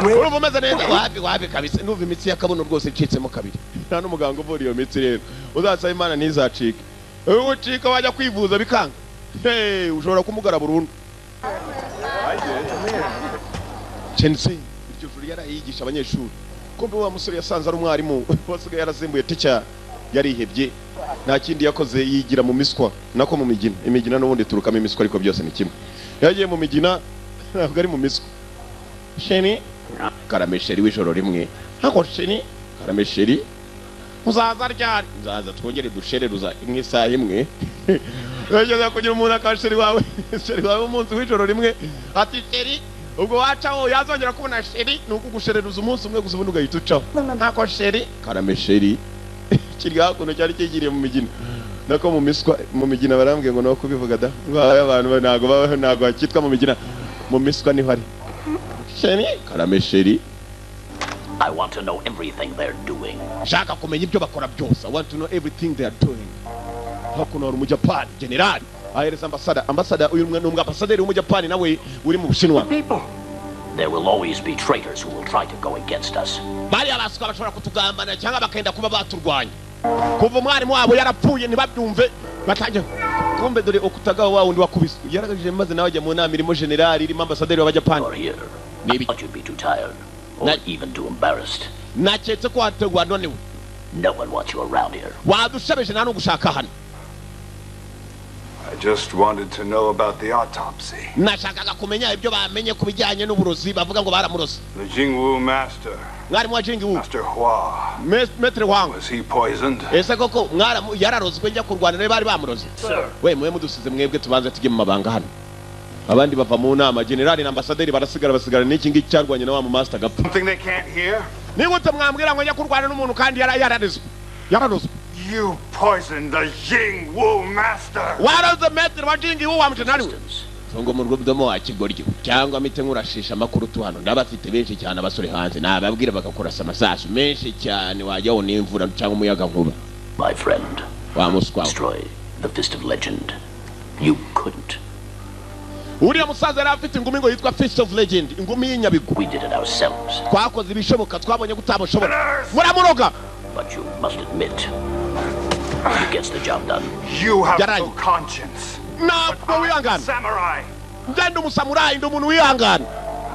Speaker 1: Urumva umeze neza wapi kabisa nuva imitsi y'akabuno rwose icitsemo kabiri. Nta n'umuganga uvura iyo mitsi rero. Uzasaba Imana ntizacike. Ucika wajya kwivuza bikanga. Ushobora kumugara burundu. Jensen iryo kwigisha abanyeshuri. Kumbe wa musore yasanze ari umwarimu wasigaye yarazimbuye teacher yarihebye nta kindi yakoze yigira mu miswa nako mu migina. Imigina n'ubundi turukamo imiswa ariko byose ni kimwe. Yagiye mu migina ntabwo ari mu miswa. Sheni karamesheri w'ijoro rimwe. Hako sheni karamesheri uzaza ryari? Uzaza twongere dushereruza imwe isaha imwe. Wajyaza kugira umuntu akasheri wawe sheri wawe umunsi w'ijoro rimwe ati sheri ubwo wacaho yazongera kubona sheri nuko gushereruza umunsi umwe gusa ubundi ugahita ucaho. Hako sheri karamesheri kiri hakuno cyari kigiriye mu migina nako mu miswa mu migina barambwiye ngo no kubivuga da abantu ntago bakitwa mu migina mu miswa niho ari. Sheri karamesheri
Speaker 10: I want to know everything they're doing.
Speaker 1: Shaka kumenya ibyo bakora byose. I want to know everything they are doing. Hakuno ari umujapani general ahereza ambassador uyu numwe ambassador w'umujapani nawe uri mu Bushinwa.
Speaker 10: There will always be traitors who will try to go against us.
Speaker 1: Bari abaswa bashobora kutugambana cyangwa bakenda kuba baturwanya. Kuva umwarimu wabo yarapfuye ntibabyumve batajya. Kumbe dore okutagaho wawo ndi wakubiswe. Yaragajije maze nawe ajya mu nama irimo general irimo ambassador w'abajapani.
Speaker 10: Maybe you'd be too tired or even too embarrassed.
Speaker 1: Naketse ko wategwa nonewe.
Speaker 10: No one wants you around here.
Speaker 1: Wadushabeje nta no gushaka hano.
Speaker 3: I just wanted to know about the autopsy.
Speaker 1: Nashakaga kumenya ibyo bamenye kubijyanye n'uburozi bavuga ngo baramurozi.
Speaker 3: The Jingwu master.
Speaker 1: Mwarimu wa Jingwu.
Speaker 3: Master Hua.
Speaker 1: Maître Hua.
Speaker 3: Was he poisoned?
Speaker 1: Ese koko mwarimu yararozwe njya kurwana ne bari bamurozi. We mwe mudusize mwebwe tubanze tujye mu mabanga hano. Abandi bava mu nama general na ambassadeur basigara n'iki ngiki cyarwanye na wa mu master gapfa.
Speaker 3: Something they can't hear?
Speaker 1: Ni gute mwambwira ngo njya kurwana n'umuntu kandi yararozwe.
Speaker 3: You poisoned the Jingwu master.
Speaker 1: What is the maître wa Jingwu wa mjenali? Ngo mu rw'ubdomo wa kigoryo cyangwa mite nkurashisha makuru tu hano ndabafite benshi cyane abasore hanze nababwira bagakorasa amasasu menshi cyane wajyaho n'imvura cyangwa umuyaga nkuba.
Speaker 10: My friend,
Speaker 1: wa muswa
Speaker 10: destroy the fist of legend. You couldn't.
Speaker 1: Uriya musaza yari afite ingumi ngo yitwa Fist of Legend, ingumi y'inyabigwi.
Speaker 10: We did it ourselves.
Speaker 1: Twakoze ibishoboka twabonye gutamushoboka. Muramuroga.
Speaker 10: But you must admit, he gets the job done.
Speaker 3: You have no conscience.
Speaker 1: Ntabwo wihangana.
Speaker 3: Samurai.
Speaker 1: Ndi umusamurai ndi umuntu wihangana.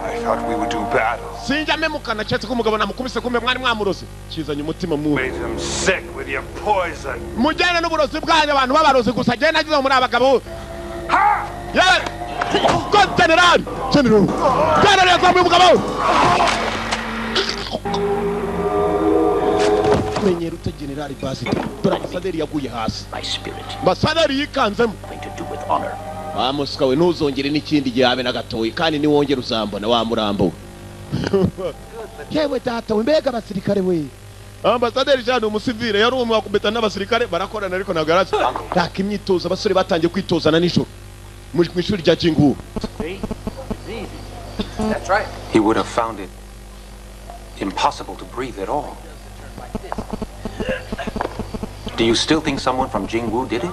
Speaker 3: I thought we would do battle.
Speaker 1: Sinjya memukana cyetse ko umugabo namukubise kumbe mwari mwamuroze. Kizanye umutima mu.
Speaker 3: Made him sick with your poison.
Speaker 1: Mujyana n'uburozi bwanyu abantu babaroze gusa je nagize muri abagabo. Ha! Yeah! God general. General yazamuye umugabo. Menyera uta general basi. Dore ambassadeur yaguye hasi.
Speaker 10: My spirit.
Speaker 1: Ambassadeur yikanzemo.
Speaker 10: To do with honor.
Speaker 1: Wamusika we ntuzongere n'ikindi gihabe na gatoyi kandi niwongera uzambona wa murambo. Yewe data we mbega abasirikare we. Ambassadeur jana umusivile yari umwe wakubeta n'abasirikare barakorana ariko nagaraza. Taka imyitozo abasore batangiye kwitozana nijoro. Mu ishuri rya Jingwu.
Speaker 5: That's right. He would have found it impossible to breathe at all. Do you still think someone from Jingwu did it?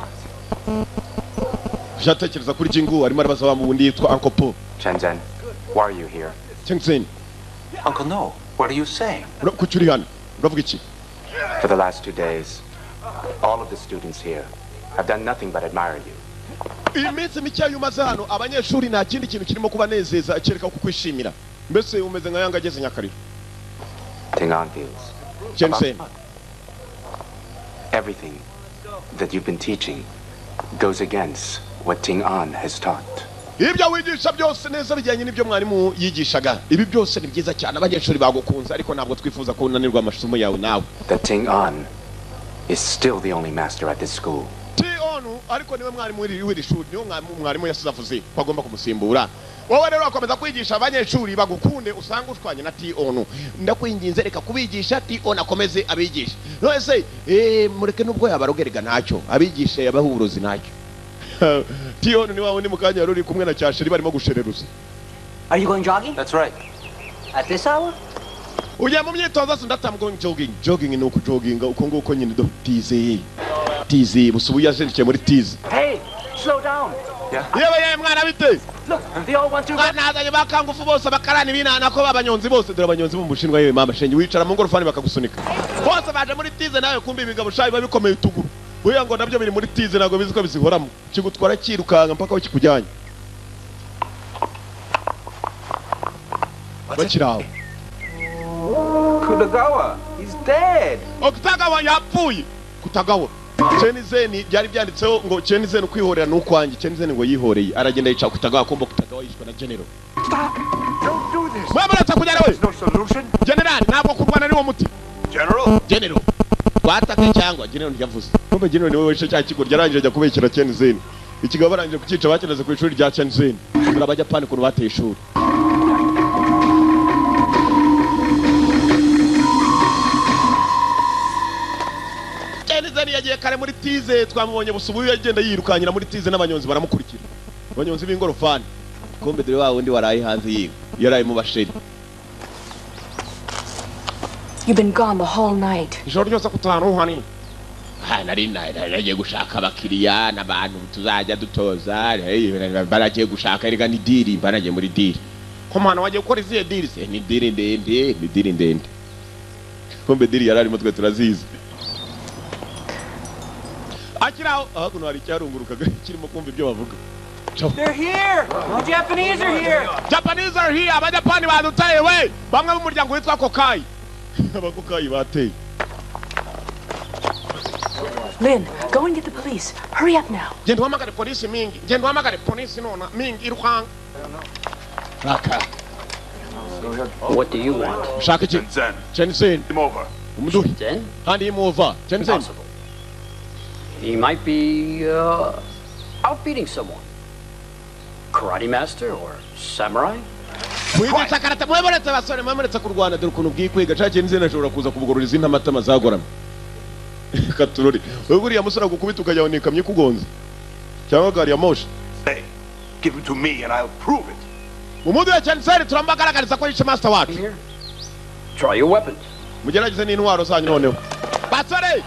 Speaker 1: Jatekereza kuri Jingwu arimo arabaza wa mubundi yitwa Uncle Po.
Speaker 7: Shenzhen, why are you here?
Speaker 1: Shenzhen.
Speaker 5: Uncle No, what are you saying?
Speaker 1: Kuchuri hano. Uravuga iki?
Speaker 7: For the last 2 days, all of the students here have done nothing but admire you.
Speaker 1: Iminsi mike yumaze hano abanyeshuri nta kindi kintu kirimo kubanezeza kereka kukwishimira. Mbese umeze nka yanga ageze Nyakariro.
Speaker 7: Ting-an feels.
Speaker 1: Shenzhen.
Speaker 7: Everything that you've been teaching goes against what Ting-an has taught.
Speaker 1: Ibyo wigisha byose neza bijyanye n'ibyo mwarimu yigishaga. Ibi byose ni byiza cyane abanyeshuri bagukunze ariko ntabwo twifuza ko unanirwa amasomo yawe nawe.
Speaker 7: That Ting-an is still the only master at this school.
Speaker 1: T-onu ariko niwe mwarimu w'iri shuri niwe mwarimu yasizavuze ko agomba kumusimbura. Wowe rero akomeza kwigisha abanyeshuri bagukunde usanga ushwanye na T-onu. Ndakwinginze reka kubigisha T-onu akomeze abigisha. None se mureke nubwo yabarogerega ntacyo abigisha yabahuburozi ntacyo. T-onu ni wawe ni mukanya ruri kumwe na cyashiri barimo gushereruza.
Speaker 8: Are you going jogging?
Speaker 5: That's right.
Speaker 8: At this hour?
Speaker 1: Ujya mu myitozo I'm going jogging. Jogging ni ukujoginga uko nguko nyine do tize busubu yajendikiye muri tize.
Speaker 8: Hey, slow down.
Speaker 1: Yewe mwana bite?
Speaker 8: Look, they all want to.
Speaker 1: Nazanye bakangufu bose bakarani binana ko babanyonzi bose dore abanyonzi mu Bushinwa yewe mama shenge wicara mu ngorofani bakagusunika. Bose baje muri tize nawe kumbi ibigabo shayi babikomeye utuguru. Uya ngo nabyo biri muri tize nago biziko bizihoramo. Kigutwara kirukanga mpaka ukikujyanye. Bakiraho.
Speaker 3: Kutagawa, he's dead.
Speaker 1: Kutagawa yapfuye. Kutagawa. Chenizen byari byanditseho ngo Chenizen kwihorera n'ukwangi. Chenizen ngo yihoreye. Aragenda yica Kutagawa kumba Kutagawa yishwe na General.
Speaker 3: Stop! Don't do this.
Speaker 1: Mwabarata kujyana we.
Speaker 3: No solution.
Speaker 1: General ntabwo kurwana niwo muti. General. Wataka cyangwa General ntiyavuze. Kumbe General niwe wishe cya kigo yarangije ajya kubekera Chenizen. Ikigabo barangije kukica bakeneze ku ishuri rya Chenizen. Kugira abajapani ko bateye ishuri. Chenizen yagiye kare muri tize twamubonye busubuye yagenda yirukanyira muri tize n'abanyonzi baramukurikira. Abanyonzi b'ingorofani. Kombe dore wa wundi waraye hanze yiga. Yaraye mu basheri.
Speaker 11: You've been gone the whole night.
Speaker 1: Ijoro ryose kutanu hani. Nari nagiye gushaka abakiriya n'abantu tuzajya dutoza. Baragiye gushaka erega ni diri, baragiye muri diri. Ko mwana wagiye gukora izihe diri se? Ni diri ndende. Kombe diri yararimo twe turazizi. Akiraho kuno hari cyarungurukaga kirimo kumva ibyo bavuga.
Speaker 8: They're here! The Japanese are here!
Speaker 1: Japanese are here! Abajapani badutaye we! Bamwe b'umuryango witwa Kokai. Abakokai bateye.
Speaker 11: Lynn, go and get the police. Hurry up now.
Speaker 1: Genda uhamagare polisi mingi. Genda uhamagare polisi nona mingi iruhanga. Raka.
Speaker 10: What do you want?
Speaker 1: Shaka iki? Chenizen.
Speaker 3: Him over.
Speaker 1: Umuduhi.
Speaker 10: Zen?
Speaker 1: Hand him over. Chenizen.
Speaker 10: Impossible. He might be outbeating someone. Karate master or samurai?
Speaker 1: Kwigisa karate mwemeretse basore mwemeretse kurwana dore ukuntu bwikwiga cha Chenizen ashobora kuza kubugororiza intamatama zagorama. Katurori. Uguriya musora gukubita ukajya nikamye kugonza. Cyangwa gari ya moshi.
Speaker 3: Hey, give him to me and I'll prove it.
Speaker 1: Umudu ya Chenizen turambagaragariza ko yishe master wacu.
Speaker 10: Try your weapons.
Speaker 1: Mugerageze n'intwaro zanyu noneho. Basore!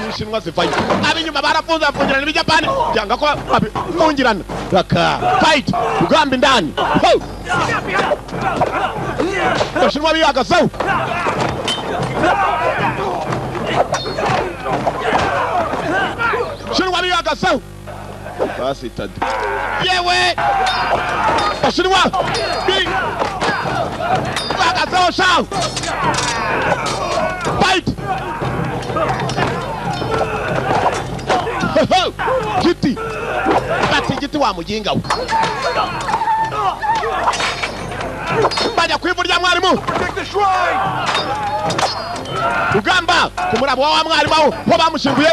Speaker 1: Nishinwa zivayo. Abinyuma barafunza fungirana n'ibijapani. Byanga ko fungirana. Raka. Fight. Ugamba indani. Ho! Bashinwa biyagasaho. Shinwa biyagasaho. Basi tadi. Yewe! Bashinwa! Biyagasaho shao! Fight! Giti! Bati giti wa mujinga we. Bajya kwivurya mwarimu. Ugamba kumurabo wa mwarimu aho ho bamushinguye.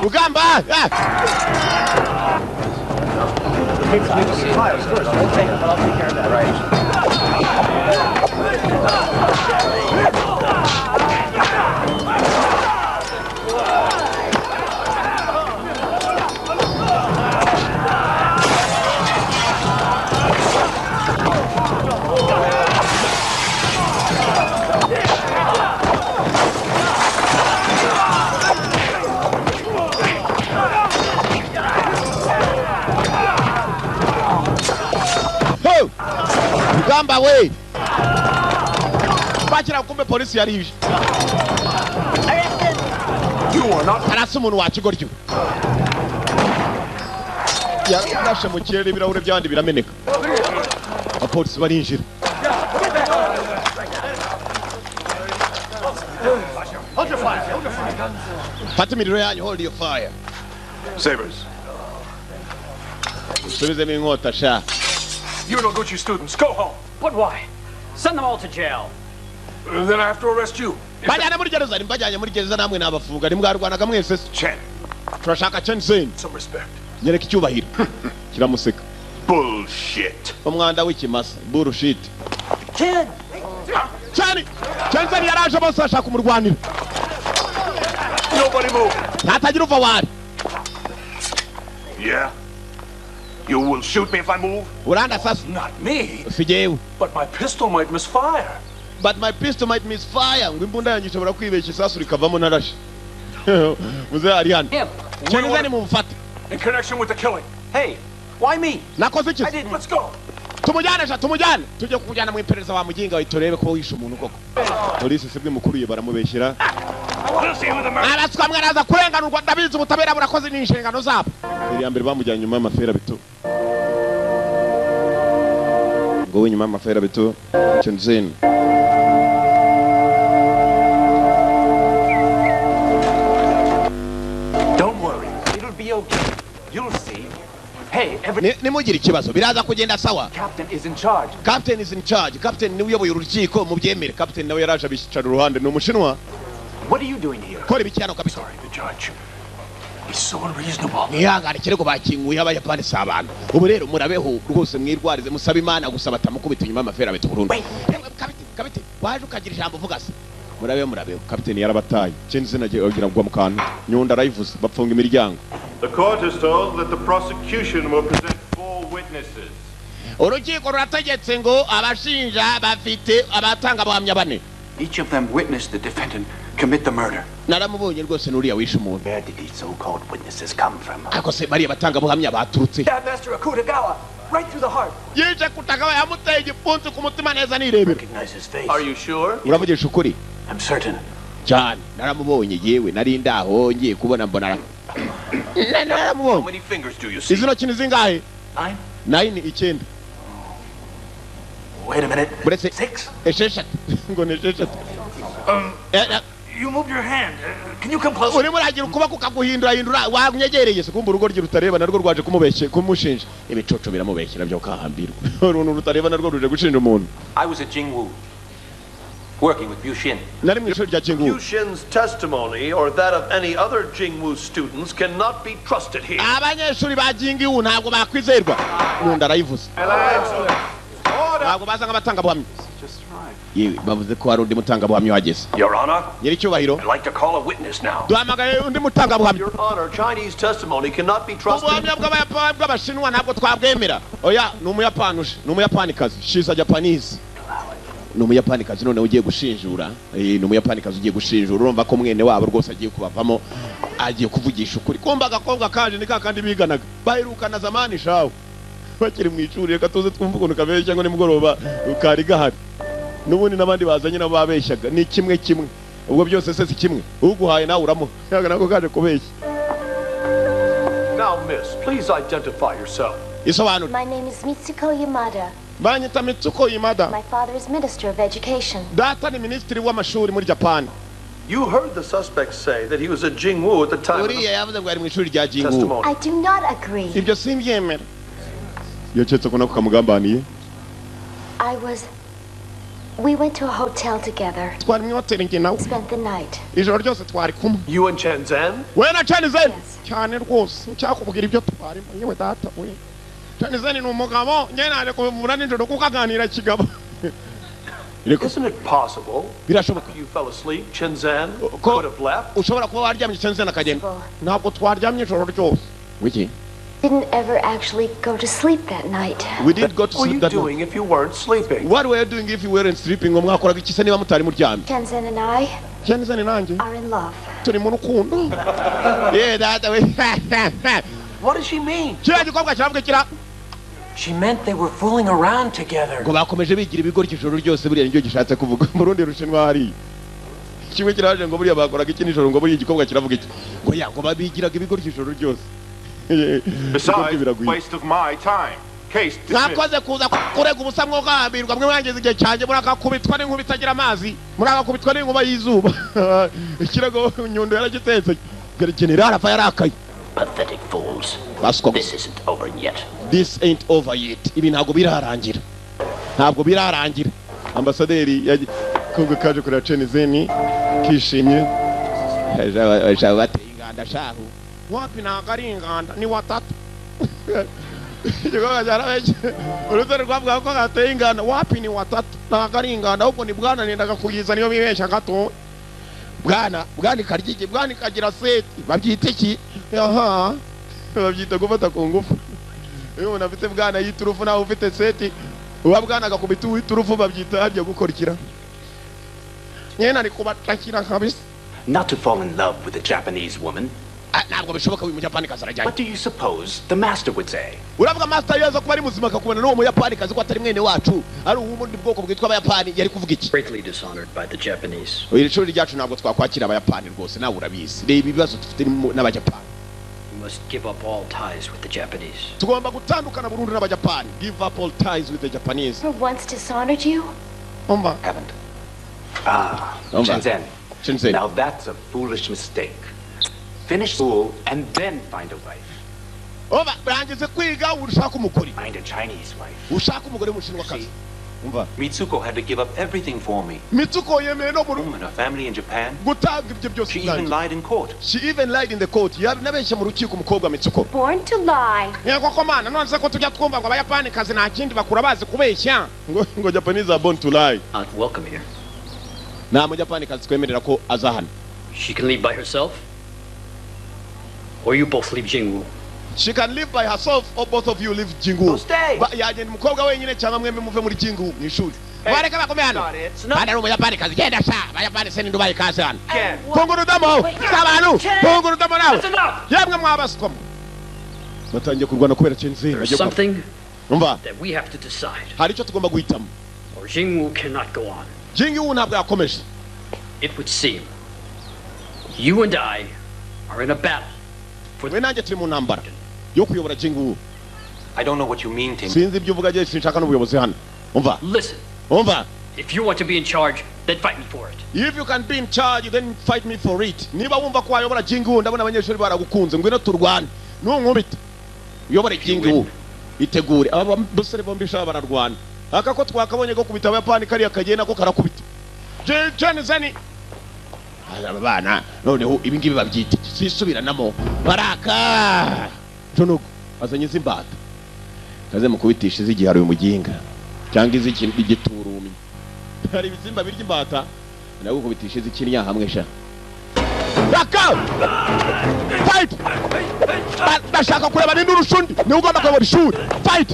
Speaker 1: Ugamba!
Speaker 8: Files first. I'll take care of that. Right.
Speaker 1: Ugamba we. Bakira kumbe polisi yarije.
Speaker 3: You are not.
Speaker 1: Arasa umuntu wakigoryo. Yarashe mu kirere ibirahure by'abandi birameneka. Abapolisi barinjira.
Speaker 3: Hold your fire.
Speaker 1: Fata imiriro yanyu, hold your fire.
Speaker 3: Sabers.
Speaker 1: Subizemo inkota sha.
Speaker 2: You Noguchi students, go home.
Speaker 10: But why? Send them all to jail.
Speaker 2: Then I have to arrest you.
Speaker 1: Bajyana muri gereza, bajyanye muri gereza namwe nabafunga. Nimwarwanaga mwese.
Speaker 3: Chen.
Speaker 1: Turashaka Chenizen.
Speaker 2: Some respect.
Speaker 1: Nyereka icyubahiro. Kiramuseka.
Speaker 3: Bullshit.
Speaker 1: Umwanda w'ikimasa. Bullshit.
Speaker 8: Chen!
Speaker 1: Chani! Chenizen yaraje bose ashaka umurwanira.
Speaker 3: Nobody move.
Speaker 1: Ntatagira uva wari.
Speaker 3: Yeah? You will shoot me if I move?
Speaker 1: Uranda sasa.
Speaker 2: Not me.
Speaker 1: Sijewe.
Speaker 2: But my pistol might misfire.
Speaker 1: But my pistol might misfire. Imbunda yanjye ishobora kwibeshya isasu rikavamo narashe. Muze ari hano. Chenizen mumfate.
Speaker 2: In connection with the killing.
Speaker 8: Hey, why me?
Speaker 1: Nakoze iki?
Speaker 2: Let's go.
Speaker 1: tumujyane tujye kujyana mu iperereza wa muginga we turebe ko wishe umuntu koko polisi sibwe mukuru baramubeshyira abatswa mwaraza kurenganurwa ndabizi ubutabera burakoze n'inshingano zabo iri mbere bamujyanye nyuma y'amafera bito ngo nyuma y'amafera bito cyonzen
Speaker 7: Don't worry, it'll be okay. You'll see. Hey,
Speaker 1: nimugira ikibazo biraza kugenda sawa.
Speaker 7: Captain is in charge.
Speaker 1: Captain is in charge. Captain niwe uyoboye urukiko mu byemere. Captain nawe yaraje abishicara uruhande no mushinwa.
Speaker 7: What are you doing here?
Speaker 1: Kora ibikiyano kabisa.
Speaker 10: Sorry, the judge. He's so unreasonable.
Speaker 1: Niyangana kirego bakinguye abayapani sabana. Ubu rero murabeho rwose mwirwarize musaba Imana gusaba tamukubita nyuma y'amafera betu Burundi. Kabite waje ukagira ijambo vuga se. Murabeho Captain yarabataye. Cyenze nagiye ogira ngwa mukana. Nyunda rayivuze bapfunga imiryango.
Speaker 12: The court is told that the prosecution will present 4 witnesses.
Speaker 1: Urukiko rurategetse ngo abashinja bafite abatanga bahamya bane.
Speaker 3: Each of them witnessed the defendant commit the murder.
Speaker 1: Naramubonye rwose nuriya wishe umuntu.
Speaker 10: Where did these so-called witnesses come from?
Speaker 1: Ako se bari batanga buhamya baturutse.
Speaker 8: Master Akutagawa, right through the heart.
Speaker 1: Yije kutagawa yamuteye igipfunsi ku mutima neza nirebera.
Speaker 10: Recognize his face.
Speaker 12: Are you sure?
Speaker 1: Uravugisha ukuri?
Speaker 10: I'm certain.
Speaker 1: Cyane naramubonye yewe nari ndaho ngiye kubona mbona
Speaker 10: How many fingers do you see?
Speaker 1: Izino kini zingahe? 9 9.
Speaker 10: Wait a minute.
Speaker 1: 6 esheshatu ngo ne esheshatu.
Speaker 10: You moved your hand. Can you come closer?
Speaker 1: Uri muragira ukubako kaguhindura wamyegereye se kumva urugo rutareba narwo rwaje kumubeshye kumushinja ibicoco biramubeshyira byo kahambirwa uruntu rutareba narwo ruje gushinja umuntu.
Speaker 5: I was at Jingwu working with Byushin.
Speaker 1: Nari mu ishuri rya Jingwu.
Speaker 12: Byushin's testimony or that of any other Jingwu students cannot be trusted here.
Speaker 1: Abanyeshuri ba Jingwu ntabwo bakwizerwa. Nyunda rayivuze. Ntabwo baza nk'abatanga buhamya. Yewe bavuze ko hari undi mutanga buhamya wageze.
Speaker 10: Your Honor,
Speaker 1: Nyiri cyubahiro.
Speaker 10: I'd like to call a witness now.
Speaker 1: Duhamagaye undi mutanga buhamya.
Speaker 12: Your Honor, Chinese testimony cannot be trusted.
Speaker 1: Ubuhamya bw'abayapani bw'abashinwa ntabwo twabwemera. Oya ni umuyapanikazi. She's a Japanese. Ni umuyapanikazi none ugiye gushinjura. Ni umuyapanikazi ugiye gushinjura urumva ko mwene wabo rwose agiye kubavamo agiye kuvugisha ukuri. Kumba agakobwa kaje ni kakandi biganaga. Bahirukana zamani shawo. Bakiri mu ishuri reka tuze twumva ukuntu kabeye cyangwa nimugoroba ukari gahari. Nubundi nabandi bazanye nabo babeshyaga ni kimwe ubwo byose se si kimwe uguhaye nawe uramuha yaga nako kaje kubeshya.
Speaker 12: Now miss, please identify yourself.
Speaker 1: Isobanura.
Speaker 4: My name is Mitsuko Yamada.
Speaker 1: Banyita Mitsuko Yamada.
Speaker 4: My father is Minister of Education.
Speaker 1: Data ni Ministry w'amashuri muri Japan.
Speaker 12: You heard the suspect say that he was at Jingwu at the time.
Speaker 1: Uriya yavuze ngo ari mu ishuri rya Jingwu.
Speaker 4: I do not agree.
Speaker 1: Ibyo simbyemera. Yacetse ko nako kamugambaniye.
Speaker 4: We went to a hotel together.
Speaker 1: Twari mu hotel nge nawe.
Speaker 4: Spent the night.
Speaker 1: Ijoro ryose twari kumwe.
Speaker 12: You and Shenzhen?
Speaker 1: We na Shenzhen? Cyane rwose. Cyakubwira ibyo twari yewe data we. Shenzhen ni umugabo nyene ari kuvura nijoro kukaganira kigabo.
Speaker 12: Isn't it possible?
Speaker 1: Birashoboka.
Speaker 12: You fell asleep, Shenzhen could have left.
Speaker 1: Ushobora kuba waryamye Shenzhen akagenda. Ntabwo twaryamye ijoro ryose. Wiki.
Speaker 4: Didn't ever actually go to sleep that night.
Speaker 1: We did go to sleep that night.
Speaker 12: What were you doing if you weren't sleeping?
Speaker 1: What were you doing if you weren't sleeping? Mwakoraga iki se niba mutari muryamye?
Speaker 4: Shenzhen and I are in love.
Speaker 1: Turi mu rukundo. Yeah, that way.
Speaker 8: What does she mean?
Speaker 1: Kira gikobwa kiravuga kira.
Speaker 8: She meant they were fooling around together.
Speaker 1: Ngo bakomeje bigira ibigori cy'ijoro ryose buriya nicyo gishatse kuvuga. Mu rundi rushinwa hari. Kimwe kiraje ngo buriya bakoraga iki nijoro ngo buriya gikobwa kiravuga iki. Ngo ya ngo babigiraga ibigori cy'ijoro ryose.
Speaker 12: Besides, waste of my time. Case dismissed.
Speaker 1: Nakoze kuza kurega ubusa mwo gahambirwa mwe mwangeze igihe cyanjye murakakubitwa n'inkuba itagira amazi murakakubitwa n'inkuba y'izuba ikirago nyundo yaragitetse general afa yarakaye.
Speaker 10: Pathetic fools. This isn't over yet.
Speaker 1: This ain't over yet. Ibi ntabwo birarangira. Ntabwo birarangira. Ambasaderi yaje kongo kaje kuri Shenzhen kishimye. Haje bateye inganda shahu. Wapi na gari inganda ni watatu. Igikorwa cyarabeje. Urutare rwavuga ko gateye inganda wapi ni watatu na gari inganda ahubwo ni bwana nendaga kuyiza niyo bibesha gato. Bwana karyige bwana kagira seti babyita iki? Aha. Babyita gufata ku ngufu. Iyo unafite bwana yiturufu nawe ufite seti uwa bwana agakubita uwiturufu babyita harya gukorikira. Nyena ari kubatakira kabisa.
Speaker 10: Not to fall in love with a Japanese woman.
Speaker 1: ntabwo bishoboka uyu muyapani kazi arajyanye.
Speaker 7: What do you suppose the master would say?
Speaker 1: Uravuga master yaza kuba ari muzima akakubona n'uwo muyapani kazi ko atari mwene wacu ari uw'ubundi bwoko bwitwa abayapani yari kuvuga iki?
Speaker 10: Greatly dishonored by the Japanese.
Speaker 1: Iri shuri ryacu ntabwo twakwakira abayapani rwose nawe urabizi. Reba ibibazo dufite n'abayapani.
Speaker 10: We must give up all ties with the Japanese.
Speaker 1: Tugomba gutandukana burundu n'abayapani. Give up all ties with the Japanese.
Speaker 4: For once dishonored you?
Speaker 1: Umva.
Speaker 7: Haven't. Shenzhen.
Speaker 1: Shenzhen.
Speaker 7: Now that's a foolish mistake. Finish school and then find a wife.
Speaker 1: Umva, brangize kwiga ushaka umugore.
Speaker 7: Find a Chinese wife.
Speaker 1: Ushaka umugore mushinwa kazi. Umva.
Speaker 5: Mitsuko had to give up everything for me.
Speaker 1: Mitsuko yemeye no mu
Speaker 5: Home and her family in Japan.
Speaker 1: gutanga ibyo byose.
Speaker 5: She even lied in court.
Speaker 1: She even lied in the court. Nabeshya mu rukiko umukobwa Mitsuko.
Speaker 4: Born to lie.
Speaker 1: Yego ko mana none se ko tujya twumva ngo abayapani kazi nta kindi bakura bazi kubeshya. Ngo Japanese are born to lie.
Speaker 10: Not welcome here.
Speaker 1: Nta mujapani kazi twemerera ko azahana.
Speaker 10: She can leave by herself, or you both leave Jingwu.
Speaker 1: She can live by herself or both of you live Jingu.
Speaker 8: Stay.
Speaker 1: Yagenda umukobwa wenyine cyangwa mwembe muve muri Jingu mu ishuri. Bareka bakome hano. Bana ari umuyapani kazi genda sha. Abayapani se ndubaye kazi hano. Punguru damo. Sabanu. Punguru damo nawe. Yemwe mwabaswamo. Batangiye kurwana kubera Shenzhen.
Speaker 10: There's something
Speaker 1: Umva.
Speaker 10: that we have to decide,
Speaker 1: Hari icyo tugomba guhitamo.
Speaker 10: or Jingwu cannot go on.
Speaker 1: Jingu ntabwo yakomeje.
Speaker 10: It would seem you and I are in a battle for
Speaker 1: We nanjye turi mu ntambara yo kuyobora Jingu.
Speaker 5: I don't know what you mean, Tim.
Speaker 1: Sinzi ibyo uvuga je sinshaka n'ubuyobozi hano. Umva.
Speaker 10: Listen,
Speaker 1: Umva.
Speaker 10: if you want to be in charge, then fight me for it.
Speaker 1: If you can be in charge, then fight me for it. Niba wumva ko wayobora Jingu ndabona abanyeshuri baragukunze ngwino turwane. Nunkubita. Uyobora Jingu. Itegure. Aba basore bombi sha bararwana. Aka ko twakabonye ko kubita abayapani kariya kagenda ko karakubita. Shenzhen. Abana noneho ibi ngibi babyita sisubiranamo. Baraka. Jonugo azanye zimbata. Kaze mukubitisha izigihari uyu muginga. Cyangwa izikindi igiturumi. Hari ibizimba birya imbata. Nawe kubitisha izikinya hamwe sha. Raka! Fight! Bashaka kureba nindi urushundi. Ni ugomba kuyobora ishuri. Fight!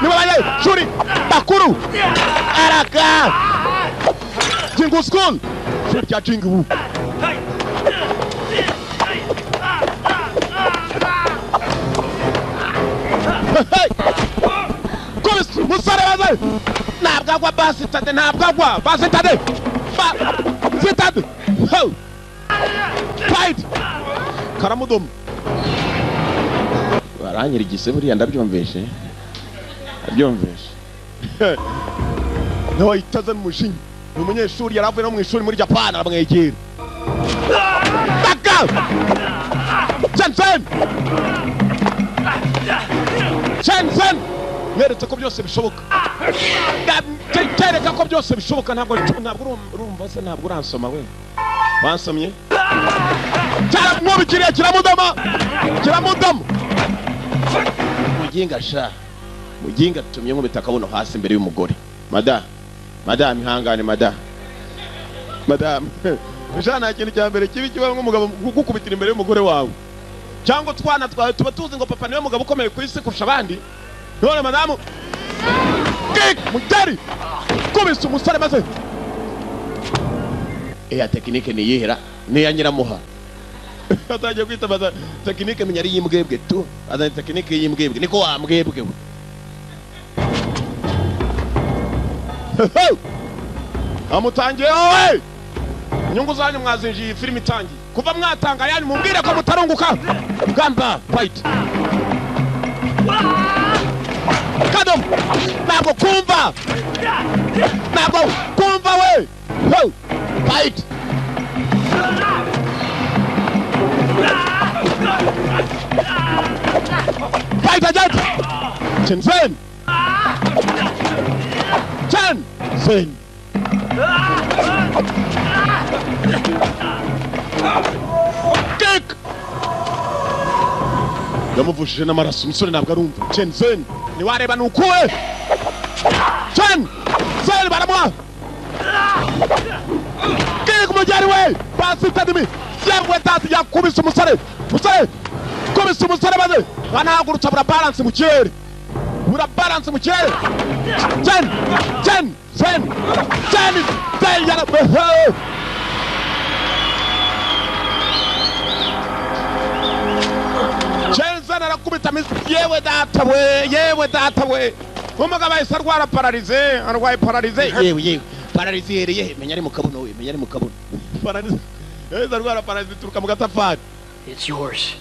Speaker 1: Ni babaye shuri. Bakuru. Araka! Jingu school. Shuri cya Jingu. Komis musare baze. Nabwagwa basitade nabwagwa basitade. Basitade. Ho. Fight! Karamudum. Baranyira igise buriya ndabyumveshe. Ndabyumveshe. No itaza mushinyi. Umunyeshuri yaravuye no mu ishuri muri Japan aramwegera. Baka! Shenzhen! Shenzhen! Neretse ko byose bishoboka. Tereka ko byose bishoboka ntabwo urumva se ntabwo uransoma we. Bansomye? Cyara mwubikiriye kiramudama. Kiramudama. Muginga sha. Muginga tumye nkubita akabuno hasi imbere y'umugore. Madam ihangane madam. Ujana ikintu cya mbere kibi kiba nk'umugabo gukubitira imbere y'umugore wawe. Cyangwa twana twawe tuba tuzi ngo papa niwe mugabo ukomeye ku isi kurusha abandi. None madamu. Mugari. Kubisa umusore maze. Eya tekinike ni yihera ni ya nyiramuha. Ataje kwita baza tekinike menya ari yimbwebwe tu. Azanye tekinike yimbwebwe niko wambwebwe. Amutangiye wowe. Nyungu zanyu mwazinjiye filimi itangiye. Kuva mwatanga yani mumbwire ko mutarunguka. Gamba fight. Kadom. Ntabwo kumva. Ntabwo kumva we. Ho. Fight. Fight again. Shenzhen. Shenzhen. Kick. Yamuvushije n'amaraso umusore ntabwo arumva. Shenzhen. Ni wareba nukuwe. Shenzhen baramwa. Kick mujari we. Pasi tadimi. Yemwe tati yakubise umusore. Musore. Kubise umusore baze. Banahagurutsa bura balance mu kirere. Bura balance mu kirere. Chen yara. arakubita yewe data we umugabo ahise arwara pararize arwaye pararize yewe pararize yereye menya ari mu kabuno we menya ari mu kabuno pararize yahise arwara pararize ituruka mu gatafari.
Speaker 10: It's yours.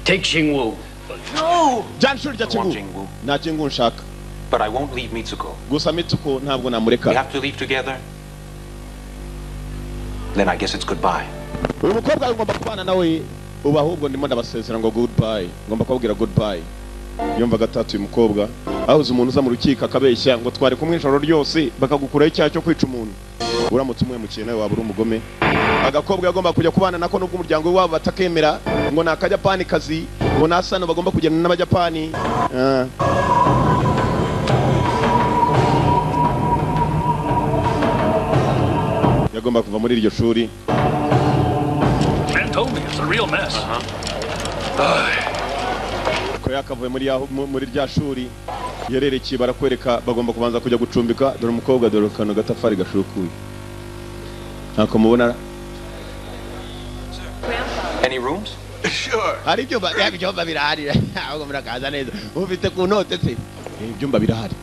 Speaker 10: Take Jingwoo.
Speaker 1: No! Janshuri rya Jingwoo. Na Jingwoo nshaka.
Speaker 5: But I won't leave Mitsuko.
Speaker 1: Gusa Mitsuko ntabwo namureka.
Speaker 5: We have to leave together. Then I guess it's goodbye.
Speaker 1: Uyu mukobwa ngomba kubana nawe uba ahubwo ndimo ndabasezera ngo goodbye. Ngomba kubabwira goodbye. Yumva gatatu uyu mukobwa ahuze umuntu uza mu rukiko akabeshya ngo twari kumwe ijoro ryose bakagukuraho icyaha cyo kwica umuntu. Uramutse umwe mukene nawe waba uri umugome. Agakobwa yagomba kujya kubana nako nubwo umuryango wabo batakemera ngo nakajapani kazi ngo nasano bagomba kugenda n'abajapani. Yagomba kuva muri iryo shuri.
Speaker 13: Man told me it's a real mess.
Speaker 1: Ko yakavuye muri rya shuri yererekeye barakwereka bagomba kubanza kujya gucumbika dore umukobwa dore kano gatafari gashukuye. Ntako mubona.
Speaker 5: Any rooms?
Speaker 6: Sure.
Speaker 1: Hari ibyumba birahari ahubwo murakaza neza ufite ku note se ibyumba birahari.